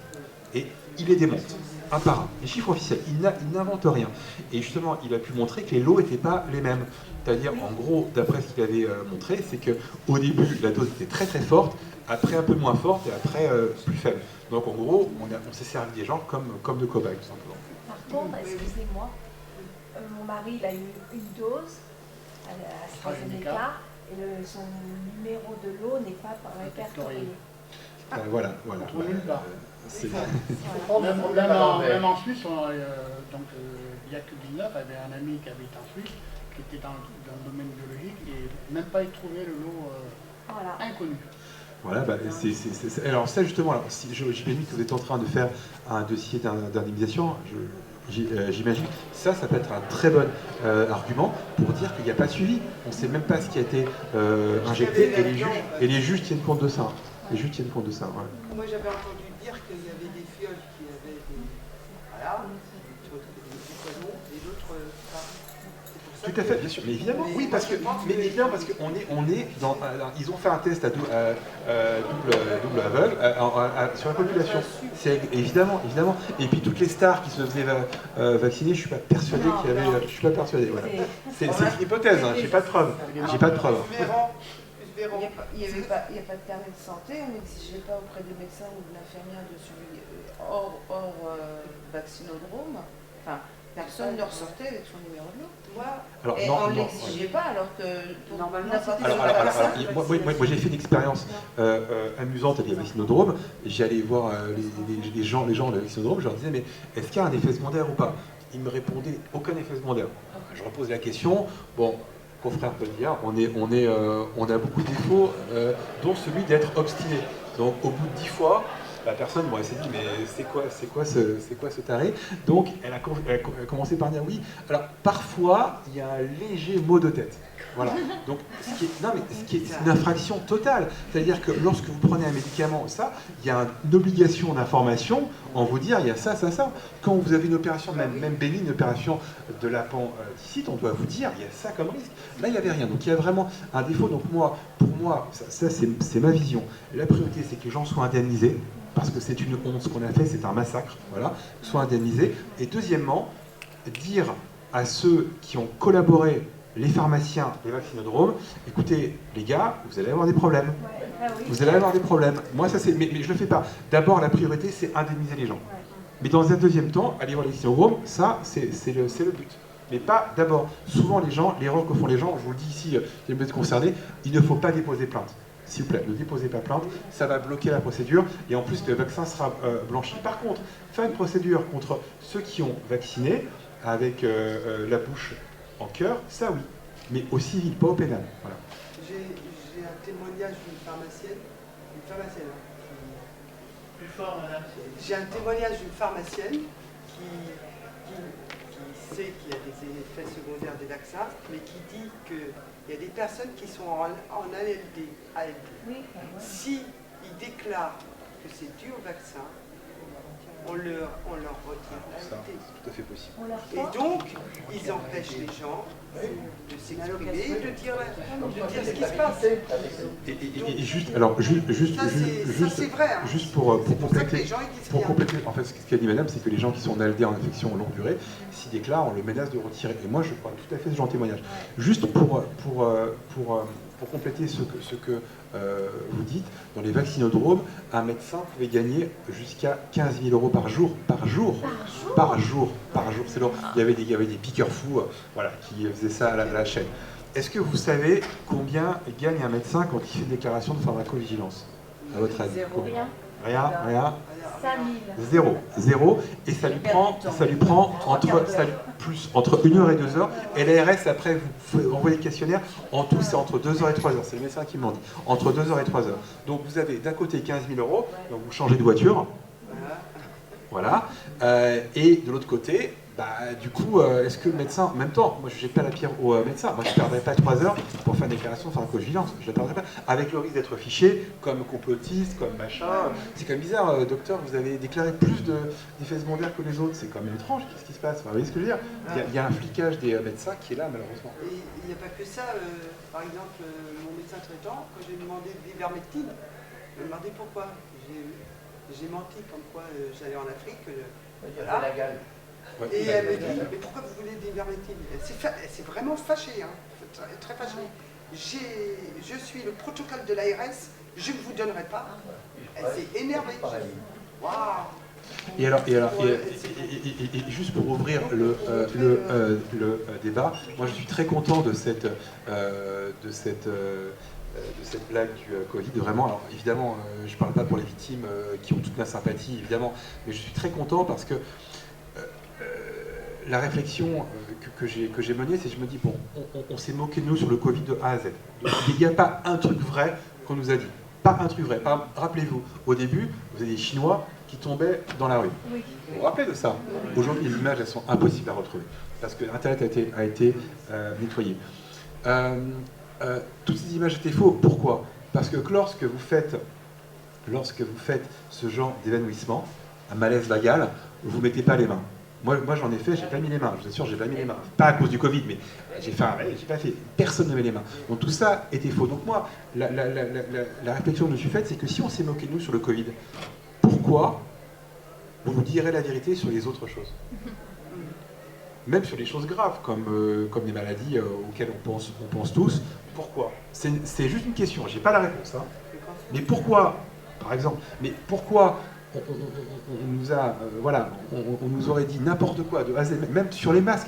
et il les démonte, un par un. Les chiffres officiels, il n'invente rien. Et justement, il a pu montrer que les lots n'étaient pas les mêmes. C'est-à-dire, en gros, d'après ce qu'il avait montré, c'est qu'au début, la dose était très très forte, après un peu moins forte et après plus faible. Donc en gros, on s'est servi des gens comme de cobayes, tout simplement. Par contre, excusez-moi, mon mari, il a eu une dose à AstraZeneca et son numéro de lot n'est pas répertorié. Voilà. Il faut prendre le problème à l'envers. Même en Suisse, il y a que 19 avait un ami qui habite en Suisse, qui était dans le domaine biologique et même pas y trouvé le lot inconnu. Voilà, alors ça justement, si j'imagine que vous êtes en train de faire un dossier d'indemnisation, j'imagine ça peut être un très bon argument pour dire qu'il n'y a pas de suivi. On ne sait même pas ce qui a été injecté et les juges tiennent compte de ça. Les juges tiennent compte de ça. Ouais. Moi j'avais entendu dire qu'il y avait des fioles qui avaient des poisons et d'autres pas. Tout à fait, bien sûr, mais évidemment, oui, parce qu'on est dans, ils ont fait un test à double aveugle sur la population. C'est évidemment. Et puis toutes les stars qui se faisaient vacciner, je suis pas persuadé qu'il y avait, je suis pas persuadé. Voilà. C'est une hypothèse, j'ai pas de preuve. Il n'y a pas de carnet de santé, on n'exigeait pas auprès des médecins ou de l'infirmière de suivi hors vaccinodrome. Enfin, personne ne ressortait avec son numéro de lot. Et on ne l'exigeait pas, alors que normalement, moi j'ai fait une expérience amusante avec les vaccinodromes. J'allais voir les gens de vaccinodrome, je leur disais, mais est-ce qu'il y a un effet secondaire ou pas? Ils me répondaient, aucun effet secondaire. Je repose la question, bon, confrère peut le dire, on a beaucoup de défauts, dont celui d'être obstiné. Donc au bout de 10 fois, la personne, elle s'est dit, mais c'est quoi ce taré? Donc elle a commencé par dire oui. Alors parfois, il y a un léger mot de tête. Voilà. Donc c'est une infraction totale. C'est-à-dire que lorsque vous prenez un médicament, il y a une obligation d'information en vous dire, il y a ça. Quand vous avez une opération, même bénigne, une opération de l'appendicite, on doit vous dire, il y a ça comme risque. Là, il n'y avait rien. Donc il y a vraiment un défaut. Donc pour moi, ça c'est ma vision. La priorité, c'est que les gens soient indemnisés. Parce que c'est une honte, ce qu'on a fait, c'est un massacre, voilà, soient indemnisés. Et deuxièmement, dire à ceux qui ont collaboré, les pharmaciens, les vaccinodromes, écoutez, les gars, vous allez avoir des problèmes. Vous allez avoir des problèmes. Moi, ça c'est, mais je ne le fais pas. D'abord, la priorité, c'est indemniser les gens. Mais dans un deuxième temps, aller voir les vaccinodromes, ça, c'est le but. Mais pas d'abord. Souvent, l'erreur que font les gens, je vous le dis ici, les médecins concernés, il ne faut pas déposer plainte. S'il vous plaît, ne déposez pas plainte, ça va bloquer la procédure et en plus le vaccin sera blanchi. Par contre, faire une procédure contre ceux qui ont vacciné avec la bouche en cœur, ça oui, mais au civil, pas au pénal. Voilà. J'ai un témoignage d'une pharmacienne. Plus fort, madame. J'ai un témoignage d'une pharmacienne qui sait qu'il y a des effets secondaires des vaccins, mais qui dit qu'il y a des personnes qui sont en ALD. Oui, Si ils déclarent que c'est dû au vaccin, on leur retire l'ALD. C'est tout à fait possible. Et donc, ils empêchent les gens de s'exprimer, de dire ce qui se passe. Et juste c'est vrai. Hein. Juste pour compléter, pour compléter, en fait, ce qu'a dit madame, c'est que les gens qui sont en ALD en infection longue durée, s'ils déclarent, on le menace de retirer. Et moi, je crois tout à fait ce genre de témoignage. Juste pour compléter ce que vous dites, dans les vaccinodromes, un médecin pouvait gagner jusqu'à 15 000 € par jour. C'est long. Il y avait des piqueurs fous qui faisaient ça à la chaîne. Est-ce que vous savez combien gagne un médecin quand il fait une déclaration de pharmacovigilance? À votre avis? Rien. Rien. Zéro. Et ça lui prend entre 1 heure et 2 heures. Et l'ARS, après, vous envoyez le questionnaire. En tout, c'est entre 2 heures et 3 heures. C'est le médecin qui me l'a dit. Entre 2 heures et 3 heures. Donc vous avez d'un côté 15 000 €, donc vous changez de voiture. Voilà. Et de l'autre côté, du coup, est-ce que le médecin, en même temps, moi je ne jette pas la pierre au médecin, moi je ne perdrais pas 3 heures pour faire une déclaration de pharmacovigilance, je ne la perdrais pas, avec le risque d'être fiché comme complotiste, comme machin. C'est quand même bizarre, docteur, vous avez déclaré plus d'effets secondaires que les autres, c'est quand même étrange, qu'est-ce qui se passe? Vous voyez ce que je veux dire? Il y a un flicage des médecins qui est là, malheureusement. Et il n'y a pas que ça, par exemple, mon médecin traitant, quand j'ai demandé de l'ivermectine, il m'a demandé pourquoi. J'ai menti comme quoi j'allais en Afrique. Voilà. La gale. Ouais, et elle me dit, mais pourquoi vous voulez des ivermectine? Elle s'est vraiment fâchée, hein, très fâchée. Je suis le protocole de l'ARS, je ne vous donnerai pas. Elle s'est énervée. Waouh! Et juste pour ouvrir le débat, moi je suis très content de cette blague du Covid, vraiment. Alors évidemment, je ne parle pas pour les victimes qui ont toute ma sympathie, évidemment, mais je suis très content parce que la réflexion que j'ai menée, c'est que je me dis, bon, on s'est moqué de nous sur le Covid de A à Z. Il n'y a pas un truc vrai qu'on nous a dit. Pas un truc vrai. Rappelez-vous, au début, vous avez des Chinois qui tombaient dans la rue. Oui. Vous vous rappelez de ça? Aujourd'hui, les images, elles sont impossibles à retrouver parce que Internet a été nettoyé. Toutes ces images étaient fausses. Pourquoi? Parce que lorsque vous faites ce genre d'évanouissement, un malaise vagal, vous ne mettez pas les mains. Moi j'en ai fait, j'ai pas mis les mains, je vous assure, j'ai pas mis les mains. Pas à cause du Covid, mais j'ai pas fait. Personne ne met les mains. Donc tout ça était faux. Donc moi, la réflexion que je me suis faite, c'est que si on s'est moqué de nous sur le Covid, pourquoi vous direz la vérité sur les autres choses? Même sur les choses graves, comme des maladies auxquelles on pense tous. Pourquoi? C'est juste une question, j'ai pas la réponse. Hein. Mais pourquoi, par exemple, on nous a, on nous aurait dit n'importe quoi de A à Z, même sur les masques.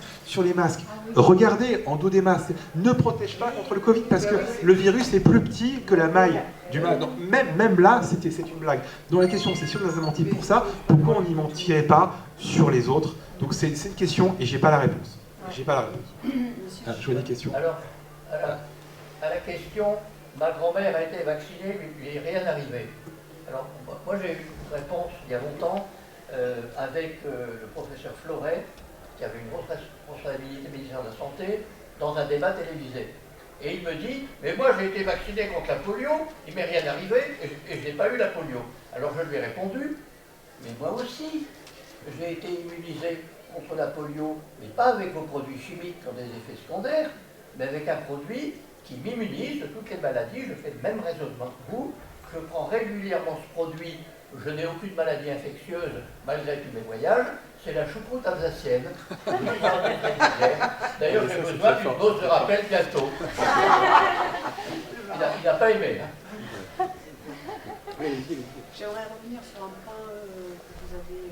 Regardez en dos des masques, ne protège pas contre le Covid parce que le virus est plus petit que la maille du masque. Donc même là, c'est une blague. Donc la question, c'est si on nous a menti pour ça, pourquoi on n'y mentirait pas sur les autres? Donc c'est une question et j'ai pas la réponse. Je vois des questions. Alors, à la question, ma grand-mère a été vaccinée, lui n'est rien arrivé. Alors, moi j'ai eu une réponse il y a longtemps avec le professeur Floret, qui avait une grosse responsabilité ministère de la Santé, dans un débat télévisé. Et il me dit, mais moi j'ai été vacciné contre la polio, il m'est rien arrivé et je n'ai pas eu la polio. Alors je lui ai répondu, mais moi aussi, j'ai été immunisé contre la polio, mais pas avec vos produits chimiques qui ont des effets secondaires, mais avec un produit qui m'immunise de toutes les maladies. Je fais le même raisonnement que vous. Je prends régulièrement ce produit, je n'ai aucune maladie infectieuse malgré tous mes voyages, c'est la choucroute alsacienne. D'ailleurs, j'ai besoin d'une dose de rappel bientôt. Il n'a pas aimé. Hein. J'aimerais revenir sur un point que vous avez...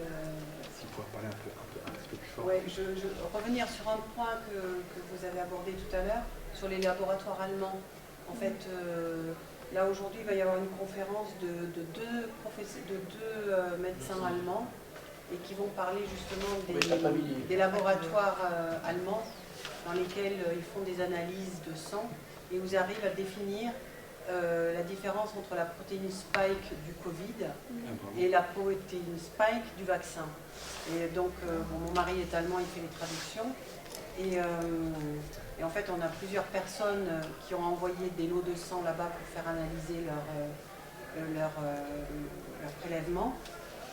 S'il faut parler un petit peu plus fort. Oui, revenir sur un point que vous avez abordé tout à l'heure, sur les laboratoires allemands. En fait, là aujourd'hui, il va y avoir une conférence de deux médecins allemands et qui vont parler justement des laboratoires allemands dans lesquels ils font des analyses de sang et vous arrivent à définir la différence entre la protéine spike du Covid et la protéine spike du vaccin. Et donc, mon mari est allemand, il fait les traductions. Et en fait, on a plusieurs personnes qui ont envoyé des lots de sang là-bas pour faire analyser leur prélèvement.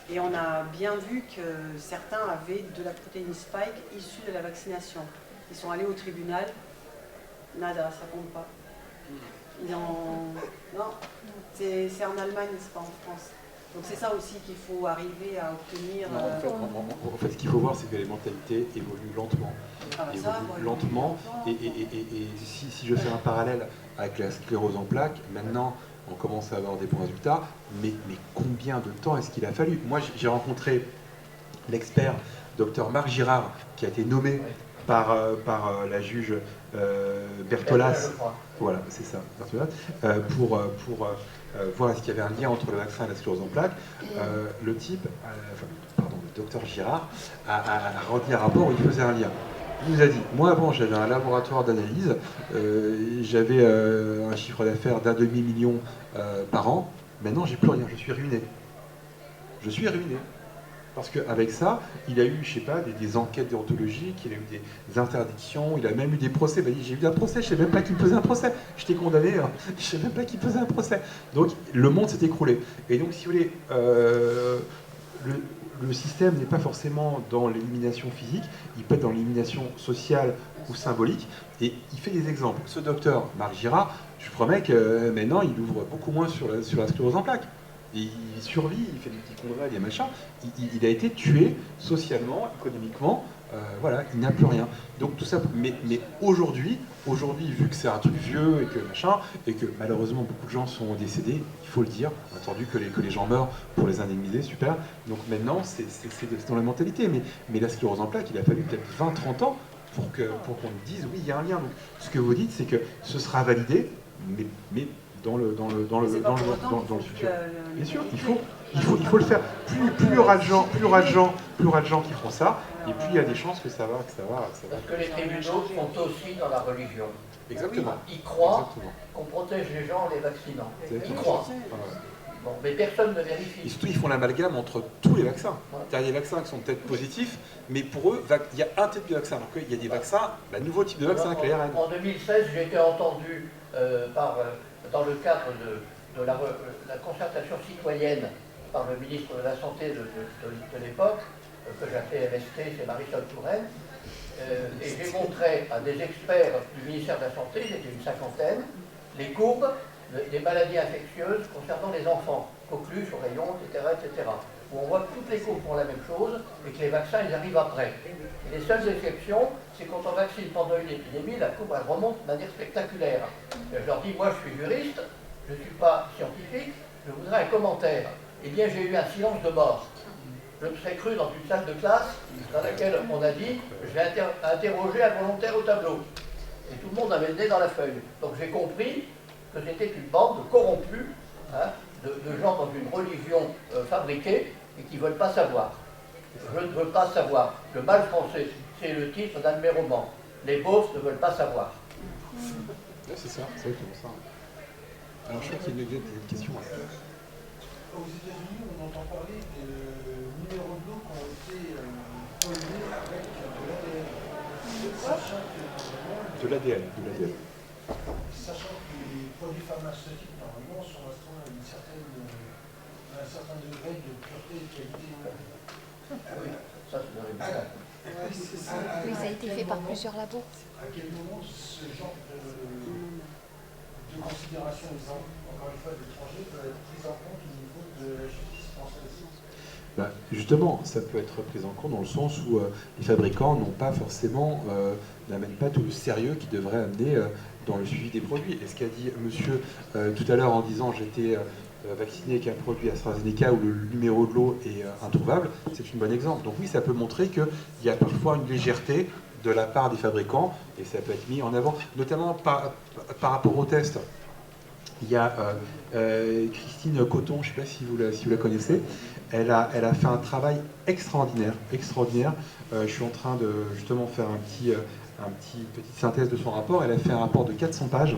Et on a bien vu que certains avaient de la protéine spike issue de la vaccination. Ils sont allés au tribunal, nada, ça compte pas. Non, c'est en Allemagne, c'est pas en France. Donc c'est ça aussi qu'il faut arriver à obtenir. En fait, ce qu'il faut voir, c'est que les mentalités évoluent lentement. Et si je fais un parallèle avec la sclérose en plaques, maintenant, on commence à avoir des bons résultats. Mais combien de temps est-ce qu'il a fallu? Moi, j'ai rencontré l'expert Dr Marc Girard, qui a été nommé par la juge Bertolas. Voilà, c'est ça, Bertolas, pour voir est-ce qu'il y avait un lien entre le vaccin et la sclérose en plaques. Le type, le docteur Girard, a rendu un rapport où il faisait un lien. Il nous a dit, moi avant j'avais un laboratoire d'analyse, j'avais un chiffre d'affaires d'1,5 million par an, maintenant j'ai plus rien, je suis ruiné. Je suis ruiné. Parce qu'avec ça, il a eu, je sais pas, des enquêtes déontologiques, il a eu des interdictions, il a même eu des procès. Ben, j'ai eu un procès, je ne sais même pas qui me faisait un procès. J'étais condamné, hein. Je ne sais même pas qui me faisait un procès. Donc le monde s'est écroulé. Et donc, si vous voulez, le système n'est pas forcément dans l'élimination physique, il peut être dans l'élimination sociale ou symbolique. Et il fait des exemples. Ce docteur, Marc Girard, je vous promets que maintenant, il ouvre beaucoup moins sur la sclérose en plaques. Il survit, il fait des petits congrès, des machins. Il a été tué socialement, économiquement. Voilà, il n'a plus rien. Donc tout ça. Mais aujourd'hui, vu que c'est un truc vieux et que machin, et que malheureusement beaucoup de gens sont décédés, il faut le dire. On a attendu que les gens meurent pour les indemniser, super. Donc maintenant, c'est dans la mentalité. Mais la sclérose en plaques, il a fallu peut-être 20-30 ans pour qu'on dise oui, il y a un lien. Donc ce que vous dites, c'est que ce sera validé, mais dans le futur. Bien sûr, il faut le faire. Plus il y aura de gens qui feront ça, et plus il y a des chances que ça va. Parce que les tribunaux sont aussi dans la religion. Exactement. Ils croient qu'on protège les gens en les vaccinant. Ils croient. Bon, mais personne ne vérifie. Et surtout, ils font l'amalgame entre tous les vaccins. Il y a des vaccins qui sont peut-être positifs, mais pour eux, il y a un type de vaccin. Donc il y a des vaccins, un nouveau type de vaccin avec l'ARN. En 2016, j'ai été entendu dans le cadre de la concertation citoyenne par le ministre de la Santé de l'époque, que j'appelais MST, c'est Marisol Touraine, et j'ai montré à des experts du ministère de la Santé, il était une cinquantaine, les courbes des maladies infectieuses concernant les enfants, coqueluche, oreillons, etc., etc., où on voit que toutes les courbes font la même chose et que les vaccins, ils arrivent après. Et les seules exceptions, c'est quand on vaccine pendant une épidémie, la courbe, elle remonte de manière spectaculaire. Et je leur dis, moi, je suis juriste, je ne suis pas scientifique, je voudrais un commentaire. Eh bien, j'ai eu un silence de mort. Je me serais cru dans une salle de classe dans laquelle on a dit, je vais interroger un volontaire au tableau. Et tout le monde avait le nez dans la feuille. Donc j'ai compris que c'était une bande de corrompus, hein, de gens dans une religion fabriquée et qui ne veulent pas savoir. Je ne veux pas savoir. Le mal français, c'est le titre d'un de mes romans. Les beaufs ne veulent pas savoir. C'est ça, c'est exactement ça. Alors je crois qu'il y a une question. Aux États-Unis, on entend parler de numéros de l'eau qui ont été pollués avec de l'ADN. Sachant que les produits pharmaceutiques, normalement, sont restreints à un certain degré de pureté et de qualité. Oui, ça c'est dans les bouquins. Oui, ça a été fait par plusieurs labos. À quel moment ce genre de considération, encore une fois, d'étrangers, peut être prise en compte au niveau de la justice française? Justement, ça peut être pris en compte dans le sens où les fabricants n'amènent pas tout le sérieux qu'ils devraient amener dans le suivi des produits. Et ce qu'a dit monsieur tout à l'heure en disant j'étais vacciné avec un produit AstraZeneca où le numéro de l'eau est introuvable, c'est un bon exemple. Donc oui, ça peut montrer qu'il y a parfois une légèreté de la part des fabricants, et ça peut être mis en avant, notamment par rapport aux tests. Il y a Christine Coton, je ne sais pas si vous la connaissez, elle a fait un travail extraordinaire. Je suis en train de justement faire petite synthèse de son rapport. Elle a fait un rapport de 400 pages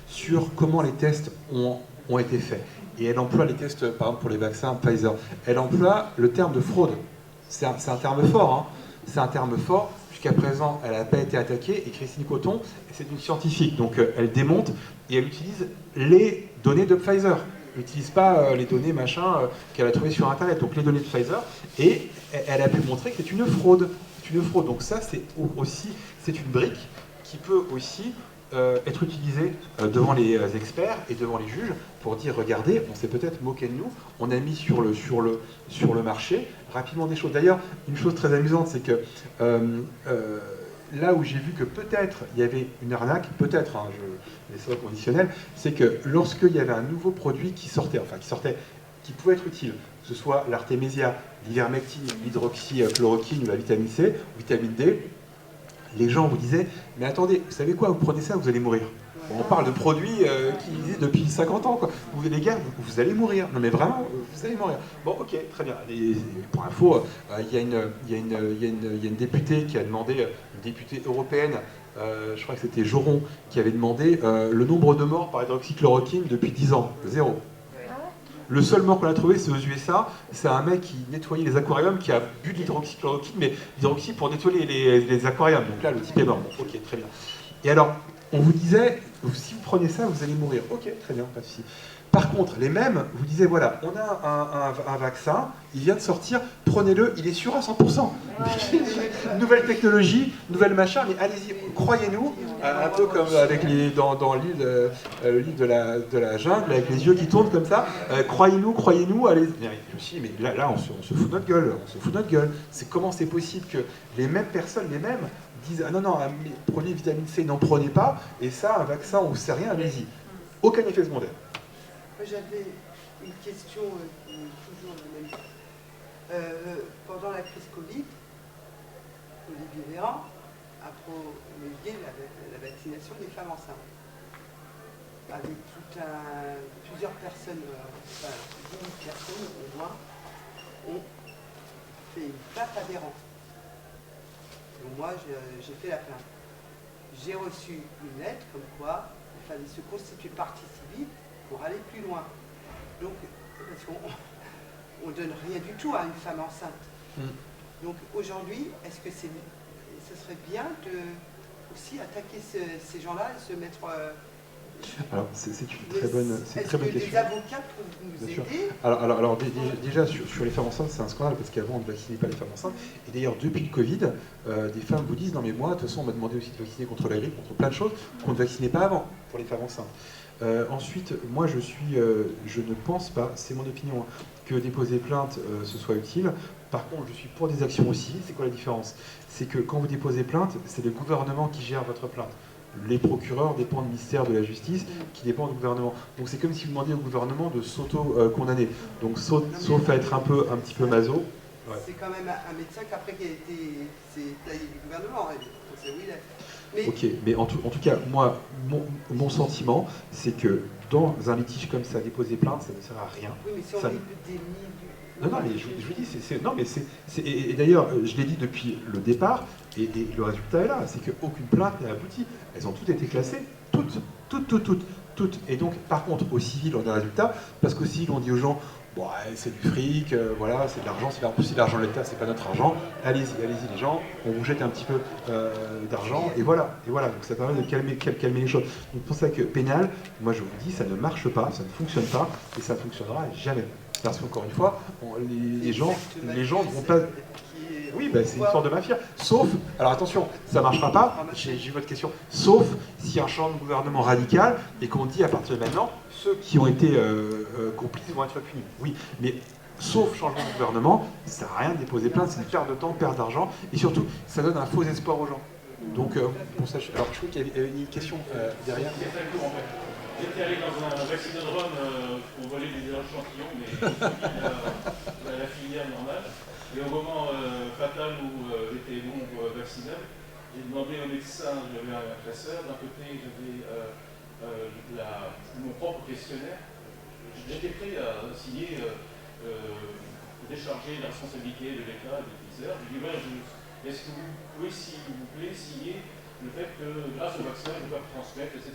sur comment les tests ont été faits. Et elle emploie les tests, par exemple pour les vaccins Pfizer, elle emploie le terme de fraude. C'est un terme fort, hein. C'est un terme fort. Jusqu'à présent, elle n'a pas été attaquée. Et Christine Coton, c'est une scientifique. Donc elle démonte et elle utilise les données de Pfizer. Elle n'utilise pas les données qu'elle a trouvées sur Internet. Donc les données de Pfizer. Et elle a pu montrer que c'est une fraude. Donc ça, c'est une brique qui peut aussi être utilisée devant les experts et devant les juges pour dire, regardez, on s'est peut-être moqué de nous, on a mis sur le marché rapidement des choses. D'ailleurs, une chose très amusante, c'est que là où j'ai vu que peut-être il y avait une arnaque, peut-être, hein, je laisse ça au conditionnel, c'est que lorsqu'il y avait un nouveau produit qui qui pouvait être utile, que ce soit l'artémisia, l'ivermectine, l'hydroxychloroquine ou la vitamine C, ou vitamine D, les gens vous disaient « Mais attendez, vous savez quoi, vous prenez ça, vous allez mourir. » On parle de produits qui existent depuis 50 ans. Quoi. Vous, les gars, vous allez mourir. Non mais vraiment, vous allez mourir. Bon, ok, très bien. Pour info, il y a une députée qui a demandé, une députée européenne, je crois que c'était Joron, qui avait demandé le nombre de morts par hydroxychloroquine depuis 10 ans. 0. Le seul mort qu'on a trouvé, c'est aux USA. C'est un mec qui nettoyait les aquariums, qui a bu de l'hydroxychloroquine, mais l'hydroxy pour nettoyer les aquariums. Donc là, le type est mort. Bon, ok, très bien. Et alors, on vous disait, si vous prenez ça, vous allez mourir. Ok, très bien, pas de souci. Par contre, les mêmes vous disaient, voilà, on a un vaccin, il vient de sortir, prenez-le, il est sûr à 100%. Nouvelle technologie, nouvelle machin, mais allez-y, croyez-nous, un peu comme avec dans le livre de la jungle, avec les yeux qui tournent comme ça, croyez-nous, allez. Mais là on se fout de notre gueule, C'est comment c'est possible que les mêmes personnes, disent, ah non, un produit vitamine C, n'en prenez pas, et ça, un vaccin, on ne sait rien, allez-y. Aucun effet secondaire. J'avais une question toujours la même. Pendant la crise Covid, Olivier Véran a promulgué la vaccination des femmes enceintes. Avec plusieurs personnes, 10 000 personnes au moins, ont fait une plainte adhérente. Donc moi, j'ai fait la plainte. J'ai reçu une lettre comme quoi il fallait se constituer partie civile pour aller plus loin. Donc, parce qu'on ne donne rien du tout à une femme enceinte. Donc aujourd'hui, est-ce que ce serait bien de aussi attaquer ces gens-là et se mettre... Alors, c'est une très bonne question. Est-ce que les avocats peuvent nous aider? Alors déjà, sur les femmes enceintes, c'est un scandale, parce qu'avant, on ne vaccinait pas les femmes enceintes. Et d'ailleurs, depuis le Covid, des femmes vous disent, non mais moi, de toute façon, on m'a demandé aussi de vacciner contre la grippe, contre plein de choses, qu'on ne vaccinait pas avant, pour les femmes enceintes. Ensuite, moi, je ne pense pas, c'est mon opinion, que déposer plainte, ce soit utile. Par contre, je suis pour des actions aussi. C'est quoi la différence? C'est que quand vous déposez plainte, c'est le gouvernement qui gère votre plainte. Les procureurs dépendent du ministère de la Justice, qui dépend du gouvernement. Donc c'est comme si vous demandiez au gouvernement de s'auto-condamner. Donc sauf à être un petit peu maso. Ouais. C'est quand même un médecin qu'après qui a été taillé du gouvernement. Mais... Ok, mais en tout cas, moi, mon sentiment, c'est que dans un litige comme ça, déposer plainte, ça ne sert à rien. Oui, mais si on Non, mais je vous dis, et d'ailleurs, je l'ai dit depuis le départ, et le résultat est là, c'est qu'aucune plainte n'a abouti. Elles ont toutes été classées, toutes. Et donc, par contre, au civil, on a des résultats, parce qu'au civil, on dit aux gens, bon, c'est du fric, voilà, c'est de l'argent, c'est de l'argent de l'État, c'est pas notre argent, allez-y les gens, on vous jette un petit peu d'argent, et voilà. Donc ça permet de calmer les choses. Donc c'est pour ça que pénal, moi je vous dis, ça ne marche pas, ça ne fonctionne pas, et ça ne fonctionnera jamais. Parce qu'encore une fois, les gens ne vont pas... Oui, c'est une sorte de mafia. Sauf, alors attention, ça ne marchera pas, j'ai vu votre question, sauf s'il y a un changement de gouvernement radical et qu'on dit à partir de maintenant, ceux qui ont été complices vont être punis. Oui, mais sauf changement de gouvernement, ça ne sert à rien de déposer plainte, c'est une perte de temps, perte d'argent, et surtout, ça donne un faux espoir aux gens. Donc, pour ça, alors je crois qu'il y avait une question derrière. J'étais allé dans un vaccinodrome pour voler des échantillons, mais la filière normale. Et au moment fatal où j'étais non vaccinable, j'ai demandé au médecin, j'avais un classeur, d'un côté j'avais mon propre questionnaire. J'étais prêt à signer, décharger la responsabilité de l'État et des utilisateurs. Je lui ai dit, est-ce que vous pouvez, s'il vous plaît, signer le fait que grâce au vaccin, je dois transmettre, etc.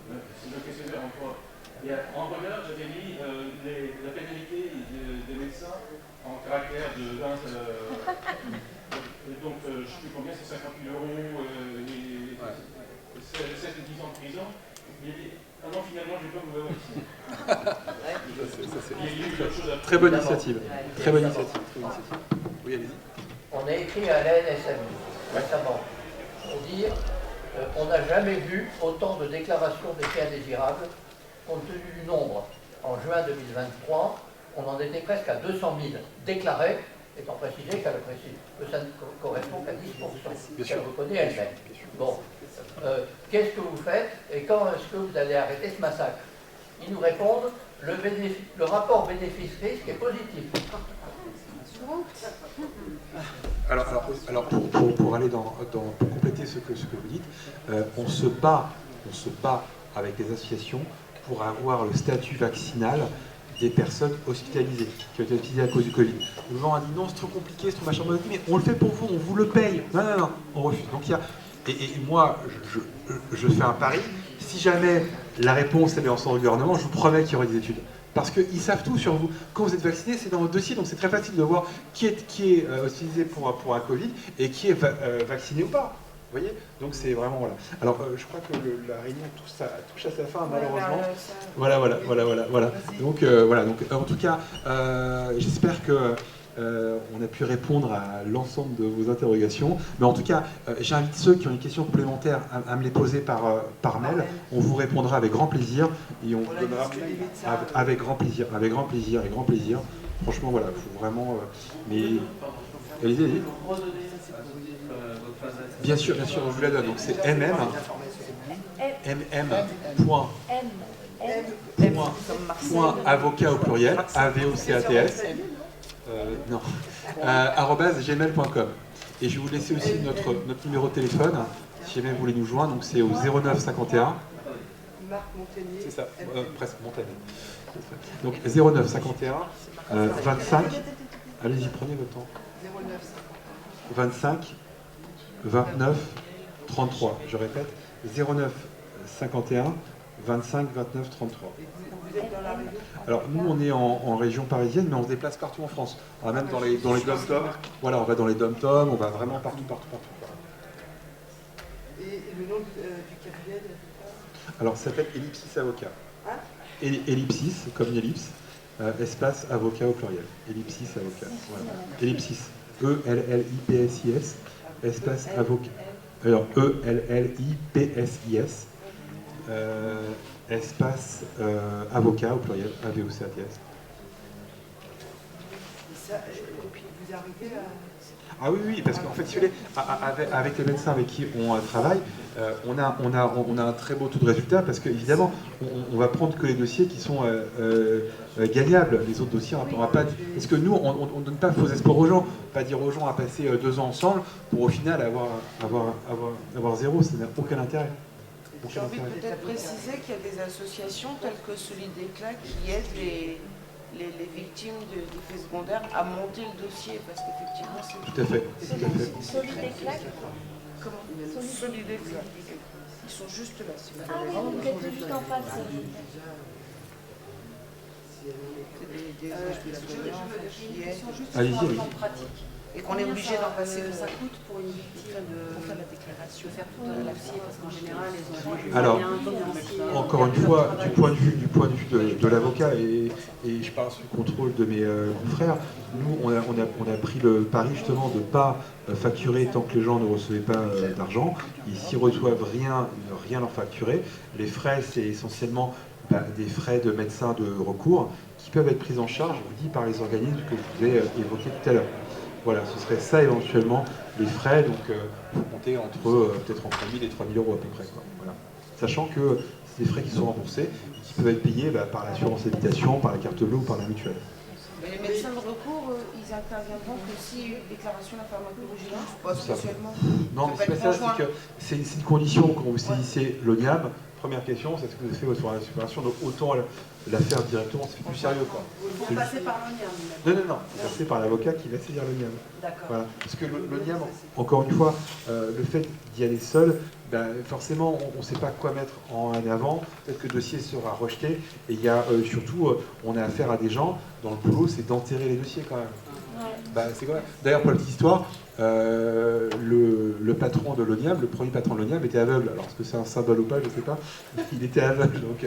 C'est le questionnaire en quoi. Et en regard, j'avais mis la pénalité des médecins en caractère de 20. Donc, je ne sais plus combien, c'est 50 000 euros et 7 ou 10 ans de prison. Il a dit, ah non, finalement, je ne vais pas vous vacciner. Très bonne initiative. Très bonne initiative. Oui, allez-y. On a écrit à la NSM récemment pour dire on n'a jamais vu autant de déclarations d'effets indésirables compte tenu du nombre. En juin 2023, on en était presque à 200 000 déclarés, étant précisé que ça ne correspond qu'à 10%, qu'elle reconnaît elle-même. Bon, qu'est-ce que vous faites et quand est-ce que vous allez arrêter ce massacre? Ils nous répondent, le rapport bénéfice-risque est positif. Alors pour aller pour compléter ce que vous dites, on se bat avec les associations pour avoir le statut vaccinal des personnes hospitalisées, qui ont été hospitalisées à cause du Covid. Le gouvernement a dit non, c'est trop compliqué, c'est trop machin, mais on le fait pour vous, on vous le paye. Non, on refuse. Donc il y a, et moi, je fais un pari, si jamais la réponse est en son gouvernement, je vous promets qu'il y aura des études. Parce qu'ils savent tout sur vous. Quand vous êtes vacciné, c'est dans votre dossier, donc c'est très facile de voir qui est hospitalisé pour un Covid et qui est vacciné ou pas. Vous voyez? Donc c'est vraiment, voilà. Alors je crois que la réunion touche à sa fin, malheureusement. Voilà. Donc voilà, donc en tout cas, j'espère que on a pu répondre à l'ensemble de vos interrogations. Mais en tout cas, j'invite ceux qui ont une question complémentaire à me les poser par mail. On vous répondra avec grand plaisir et on vous donnera avec grand plaisir. Franchement, voilà, il faut vraiment. Mais allez-y. Bien sûr, je vous la donne. Donc c'est avocat au pluriel, AVOCATS, @gmail.com. Et je vais vous laisser aussi notre numéro de téléphone, si jamais vous voulez nous joindre. Donc c'est au 09 51. Marc Montagnier. C'est ça, presque Montagnier. Donc 09 51 25. Allez-y, prenez votre temps. 09 25 29 33. Je répète, 09 51 25 29 33. Vous êtes dans la région? Alors nous on est en région parisienne, mais on se déplace partout en France. Alors, même dans les dom-toms. Voilà, on va dans les dom-toms, on va vraiment partout. Et le nom du cabinet? Alors ça s'appelle Ellipsis Avocat. Hein? Ellipsis, comme une ellipse, espace avocat au pluriel. Ellipsis Avocat. Voilà. Ellipsis. ELLIPSIS, espace avocat. Alors ELLIPSIS, espace avocat au pluriel, AVOCATS. Et puis vous arrivez à... Ah oui, parce qu'en fait, si vous voulez, avec les médecins avec qui on travaille, on a un très beau taux de résultat parce qu'évidemment, on va prendre que les dossiers qui sont gagnables. Les autres dossiers, on va pas. Parce que nous, on ne donne pas faux espoirs aux gens, pas dire aux gens à passer 2 ans ensemble pour au final avoir zéro, ça n'a aucun intérêt. J'ai envie de peut-être préciser qu'il y a des associations telles que Solidéclat qui aident les victimes d'effets secondaires à monter le dossier, parce qu'effectivement c'est... Tout à fait. Solidéclat. Comment? Solidéclat. Ils sont juste là. Si vous Ah oui, vous êtes juste en face. Allez-y. Et qu'on est obligé d'en passer. Ça coûte pour une victime pour faire la déclaration, faire tout le dossier, parce qu'en général, les enfants ont Alors, financiers. encore une fois, du point de vue de l'avocat, et je parle sous le contrôle de mes confrères, nous, on a pris le pari justement de ne pas facturer tant que les gens ne recevaient pas d'argent. Et s'ils ne reçoivent rien, ne rien leur facturer. Les frais, c'est essentiellement des frais de médecins de recours qui peuvent être pris en charge, je vous dis, par les organismes que je vous ai évoqués tout à l'heure. Voilà, ce serait ça éventuellement les frais, donc il faut compter peut-être entre 1 000 et 3 000 euros à peu près. Quoi. Voilà. Sachant que c'est des frais qui sont remboursés, qui peuvent être payés par l'assurance habitation, par la carte bleue ou par la mutuelle. Mais les médecins de recours, ils interviendront que si une déclaration de la pharmacologie, pas spécialement. Non, mais c'est pas ça, c'est que c'est une condition quand vous saisissez l'ONIAM. Première question, c'est ce que vous avez fait votre formation, donc autant la faire directement, c'est plus sérieux. Pour passer par l'ONIAM. Non, passer par l'avocat qui va saisir l'ONIAM. D'accord. Voilà. Parce que l'ONIAM, encore une fois, le fait d'y aller seul, forcément, on ne sait pas quoi mettre en avant, peut-être que le dossier sera rejeté, et il y a surtout, on a affaire à des gens, dans le boulot, c'est d'enterrer les dossiers quand même. Ouais. C'est quand même. D'ailleurs, pour la petite histoire, le patron de l'ONIAM, le premier patron de l'ONIAM était aveugle. Alors, est-ce que c'est un symbole ou pas, je ne sais pas. Il était aveugle, donc...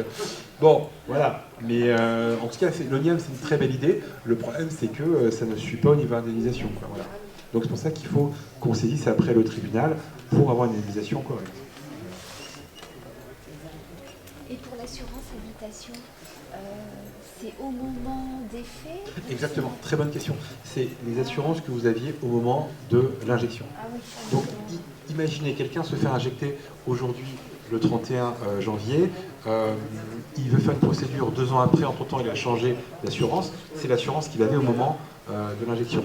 bon, voilà. Mais en tout cas, l'ONIAM, c'est une très belle idée. Le problème, c'est que ça ne suit pas au niveau indemnisation. Voilà. Donc, c'est pour ça qu'il faut qu'on saisisse après le tribunal pour avoir une indemnisation correcte. Et pour l'assurance habitation, c'est au moment des faits? Exactement, très bonne question. C'est les assurances que vous aviez au moment de l'injection. Ah oui. Donc, imaginez, quelqu'un se fait injecter aujourd'hui, le 31 janvier, il veut faire une procédure 2 ans après, entre-temps il a changé d'assurance, c'est l'assurance qu'il avait au moment de l'injection.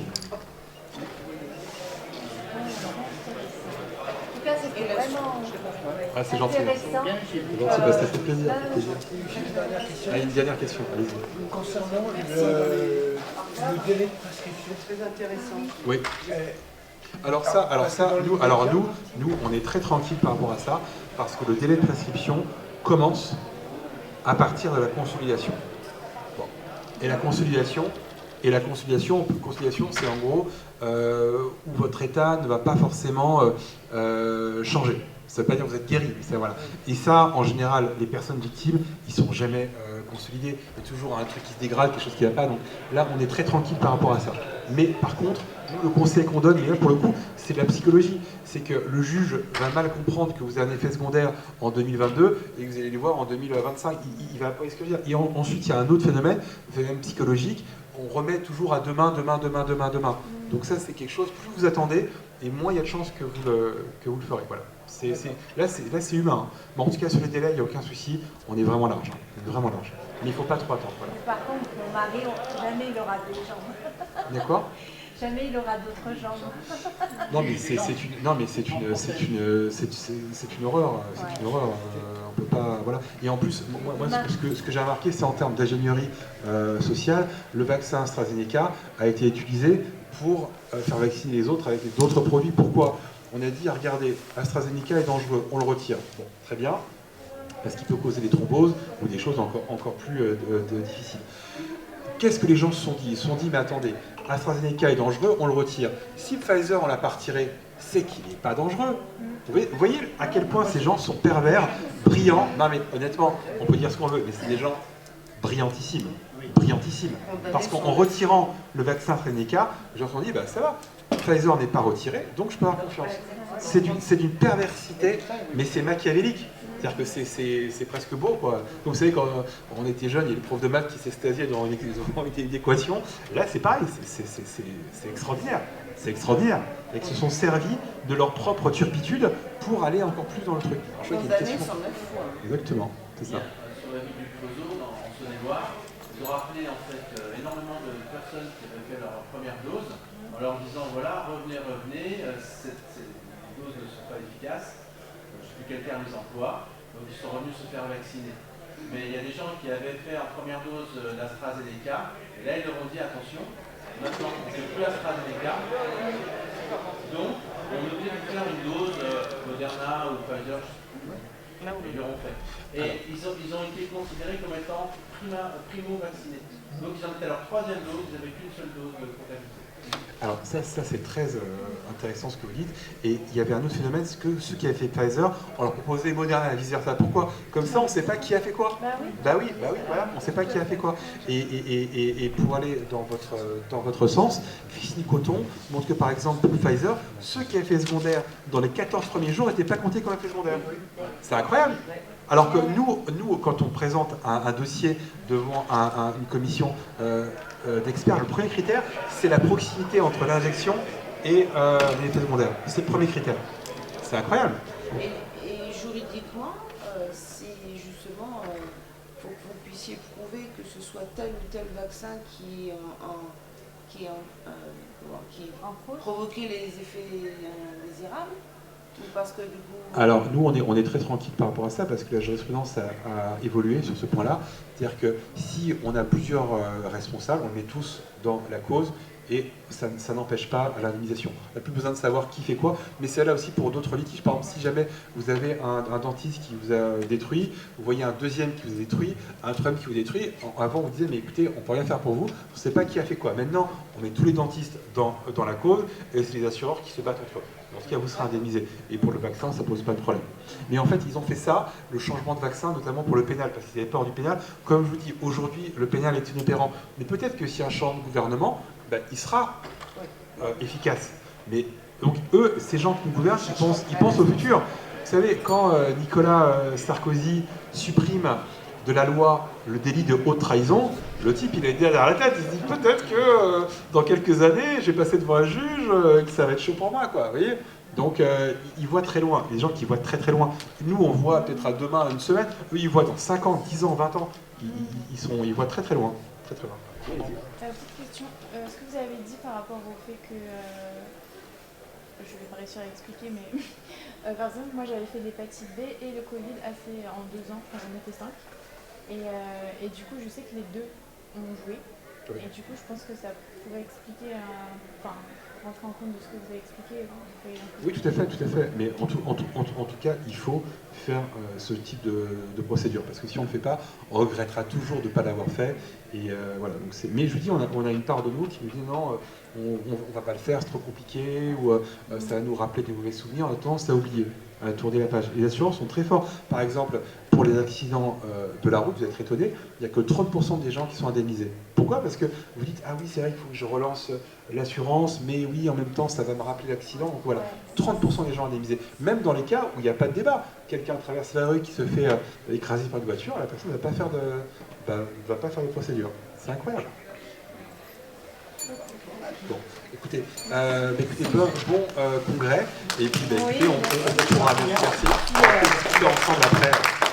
vraiment c'est gentil. intéressant. Ça fait plaisir. Une dernière question, allez-y. Concernant le délai de prescription. Très intéressant. Oui. Alors nous, on est très tranquille par rapport à ça, parce que le délai de prescription commence à partir de la consolidation. Bon. Et la consolidation, c'est en gros où votre état ne va pas forcément changer. Ça ne veut pas dire que vous êtes guéri. Voilà. Et ça, en général, les personnes victimes, ils ne sont jamais consolidés. Il y a toujours un truc qui se dégrade, quelque chose qui ne va pas. Donc là, on est très tranquille par rapport à ça. Mais par contre, nous, le conseil qu'on donne, et là pour le coup, c'est de la psychologie. C'est que le juge va mal comprendre que vous avez un effet secondaire en 2022 et que vous allez le voir en 2025. Il va pas ce que je veux dire. Et ensuite, il y a un autre phénomène psychologique. On remet toujours à demain. Donc ça, c'est quelque chose, plus vous attendez, et moins il y a de chances que vous le ferez. Voilà. Là, c'est humain. Mais en tout cas, sur les délais, il n'y a aucun souci. On est vraiment large. Vraiment large. Mais il ne faut pas trop attendre. Voilà. Par contre, mon mari, jamais il aura des jambes. D'accord ? Jamais il aura d'autres jambes. Non, mais c'est une horreur. C'est une horreur. On peut pas. Voilà. Et en plus, moi ce que j'ai remarqué, c'est en termes d'ingénierie sociale, le vaccin AstraZeneca a été utilisé pour faire vacciner les autres avec d'autres produits. Pourquoi ? On a dit, regardez, AstraZeneca est dangereux, on le retire. Bon, très bien, parce qu'il peut causer des thromboses ou des choses encore plus difficiles. Qu'est-ce que les gens se sont dit ? Ils se sont dit, mais attendez, AstraZeneca est dangereux, on le retire. Si Pfizer, on l'a pas retiré, c'est qu'il n'est pas dangereux. Vous voyez à quel point ces gens sont pervers, brillants. Non mais honnêtement, on peut dire ce qu'on veut, mais c'est des gens brillantissimes. Brillantissimes. Parce qu'en retirant le vaccin AstraZeneca, les gens se sont dit, bah ça va. Pfizer n'est pas retiré, donc je peux avoir confiance. C'est d'une perversité, mais c'est machiavélique. C'est-à-dire que c'est presque beau, quoi. Donc vous savez, quand on était jeune, il y a le prof de maths qui s'extasiait dans une équation. Là, c'est pareil, c'est extraordinaire. C'est extraordinaire. Et qu'ils se sont servis de leur propre turpitude pour aller encore plus dans le truc. Alors, je crois qu'il y a une question. Exactement, c'est ça. Sur la ville du Creusot, en Saône-et-Loire, ils ont rappelé en fait énormément de personnes qui avaient fait leur première dose, en leur disant voilà, revenez, ces doses ne sont pas efficaces, je ne sais plus quel terme ils emploient, donc ils sont revenus se faire vacciner. Mais il y a des gens qui avaient fait en première dose l'AstraZeneca, et là ils leur ont dit attention, maintenant on ne fait plus l'AstraZeneca, donc on est obligé de faire une dose Moderna ou Pfizer, ils l'auront fait. Et ils ont été considérés comme étant primo-vaccinés. Donc ils ont été à leur troisième dose, ils n'avaient qu'une seule dose de contagiosité. Alors ça c'est très intéressant ce que vous dites. Et il y avait un autre phénomène, c'est que ceux qui avaient fait Pfizer, on leur proposait Moderna et vice-versa. Pourquoi ? Comme ça on ne sait pas qui a fait quoi. Bah oui, voilà, on ne sait pas qui a fait quoi. Et pour aller dans votre sens, Fini Coton montre que par exemple pour Pfizer, ceux qui avaient fait secondaire dans les 14 premiers jours n'étaient pas comptés comme effet secondaire. C'est incroyable. Alors que nous, quand on présente un dossier devant une commission d'experts, le premier critère, c'est la proximité entre l'injection et les effets secondaires. C'est le premier critère. C'est incroyable. Et juridiquement, c'est justement, faut que vous puissiez prouver que ce soit tel ou tel vaccin qui provoquait les effets indésirables. Parce que, du coup... Alors nous on est très tranquille par rapport à ça parce que la jurisprudence a évolué sur ce point-là. C'est-à-dire que si on a plusieurs responsables, on les met tous dans la cause et ça n'empêche pas l'indemnisation. On n'a plus besoin de savoir qui fait quoi, mais c'est là aussi pour d'autres litiges. Par exemple, si jamais vous avez un dentiste qui vous a détruit, vous voyez un deuxième qui vous a détruit, un troisième qui vous détruit, avant vous disiez mais écoutez, on ne peut rien faire pour vous, on ne sait pas qui a fait quoi. Maintenant, on met tous les dentistes dans la cause et c'est les assureurs qui se battent entre eux. Dans ce cas, vous serez indemnisé. Et pour le vaccin, ça ne pose pas de problème. Mais en fait, ils ont fait ça, le changement de vaccin, notamment pour le pénal, parce qu'ils avaient peur du pénal. Comme je vous dis, aujourd'hui, le pénal est inopérant. Mais peut-être que s'il y a un changement de gouvernement, il sera efficace. Mais donc, eux, ces gens qui nous gouvernent, ils pensent au futur. Vous savez, quand Nicolas Sarkozy supprime de la loi le délit de haute trahison, le type il a derrière la tête, il se dit peut-être que dans quelques années, je vais passer devant un juge, que ça va être chaud pour moi, quoi, vous voyez. Donc ils voient très loin, les gens qui voient très très loin. Nous on voit peut-être à demain, une semaine, eux ils voient dans 5 ans, 10 ans, 20 ans, ils voient très très loin. Très très loin. Petite question, ce que vous avez dit par rapport au fait que je vais pas réussir à expliquer, mais par exemple, moi j'avais fait l'hépatite B et le Covid en 2 ans, enfin j'en ai fait 5. Et du coup, je sais que les deux ont joué. Oui. Et du coup, je pense que ça pourrait expliquer, enfin, rentrer en compte de ce que vous avez expliqué. Oui, tout à fait, tout à fait. Mais en tout cas, il faut faire ce type de procédure. Parce que si on ne le fait pas, on regrettera toujours de ne pas l'avoir fait. Et voilà. Donc mais je vous dis, on a une part de nous qui nous dit non, on ne va pas le faire, c'est trop compliqué, ou ça va nous rappeler des mauvais souvenirs. On a tendance à oublier, à tourner la page. Les assurances sont très forts. Par exemple, pour les accidents de la route, vous êtes étonnés, il n'y a que 30% des gens qui sont indemnisés. Pourquoi? Parce que vous dites, ah oui, c'est vrai qu'il faut que je relance l'assurance, mais oui, en même temps, ça va me rappeler l'accident. Donc voilà, 30% des gens indemnisés. Même dans les cas où il n'y a pas de débat. Quelqu'un traverse la rue qui se fait écraser par une voiture, la personne ne va pas faire de procédure. C'est incroyable. Bon, écoutez, bon congrès, et puis écoutez, on pourra merci. On va discuter ensemble après.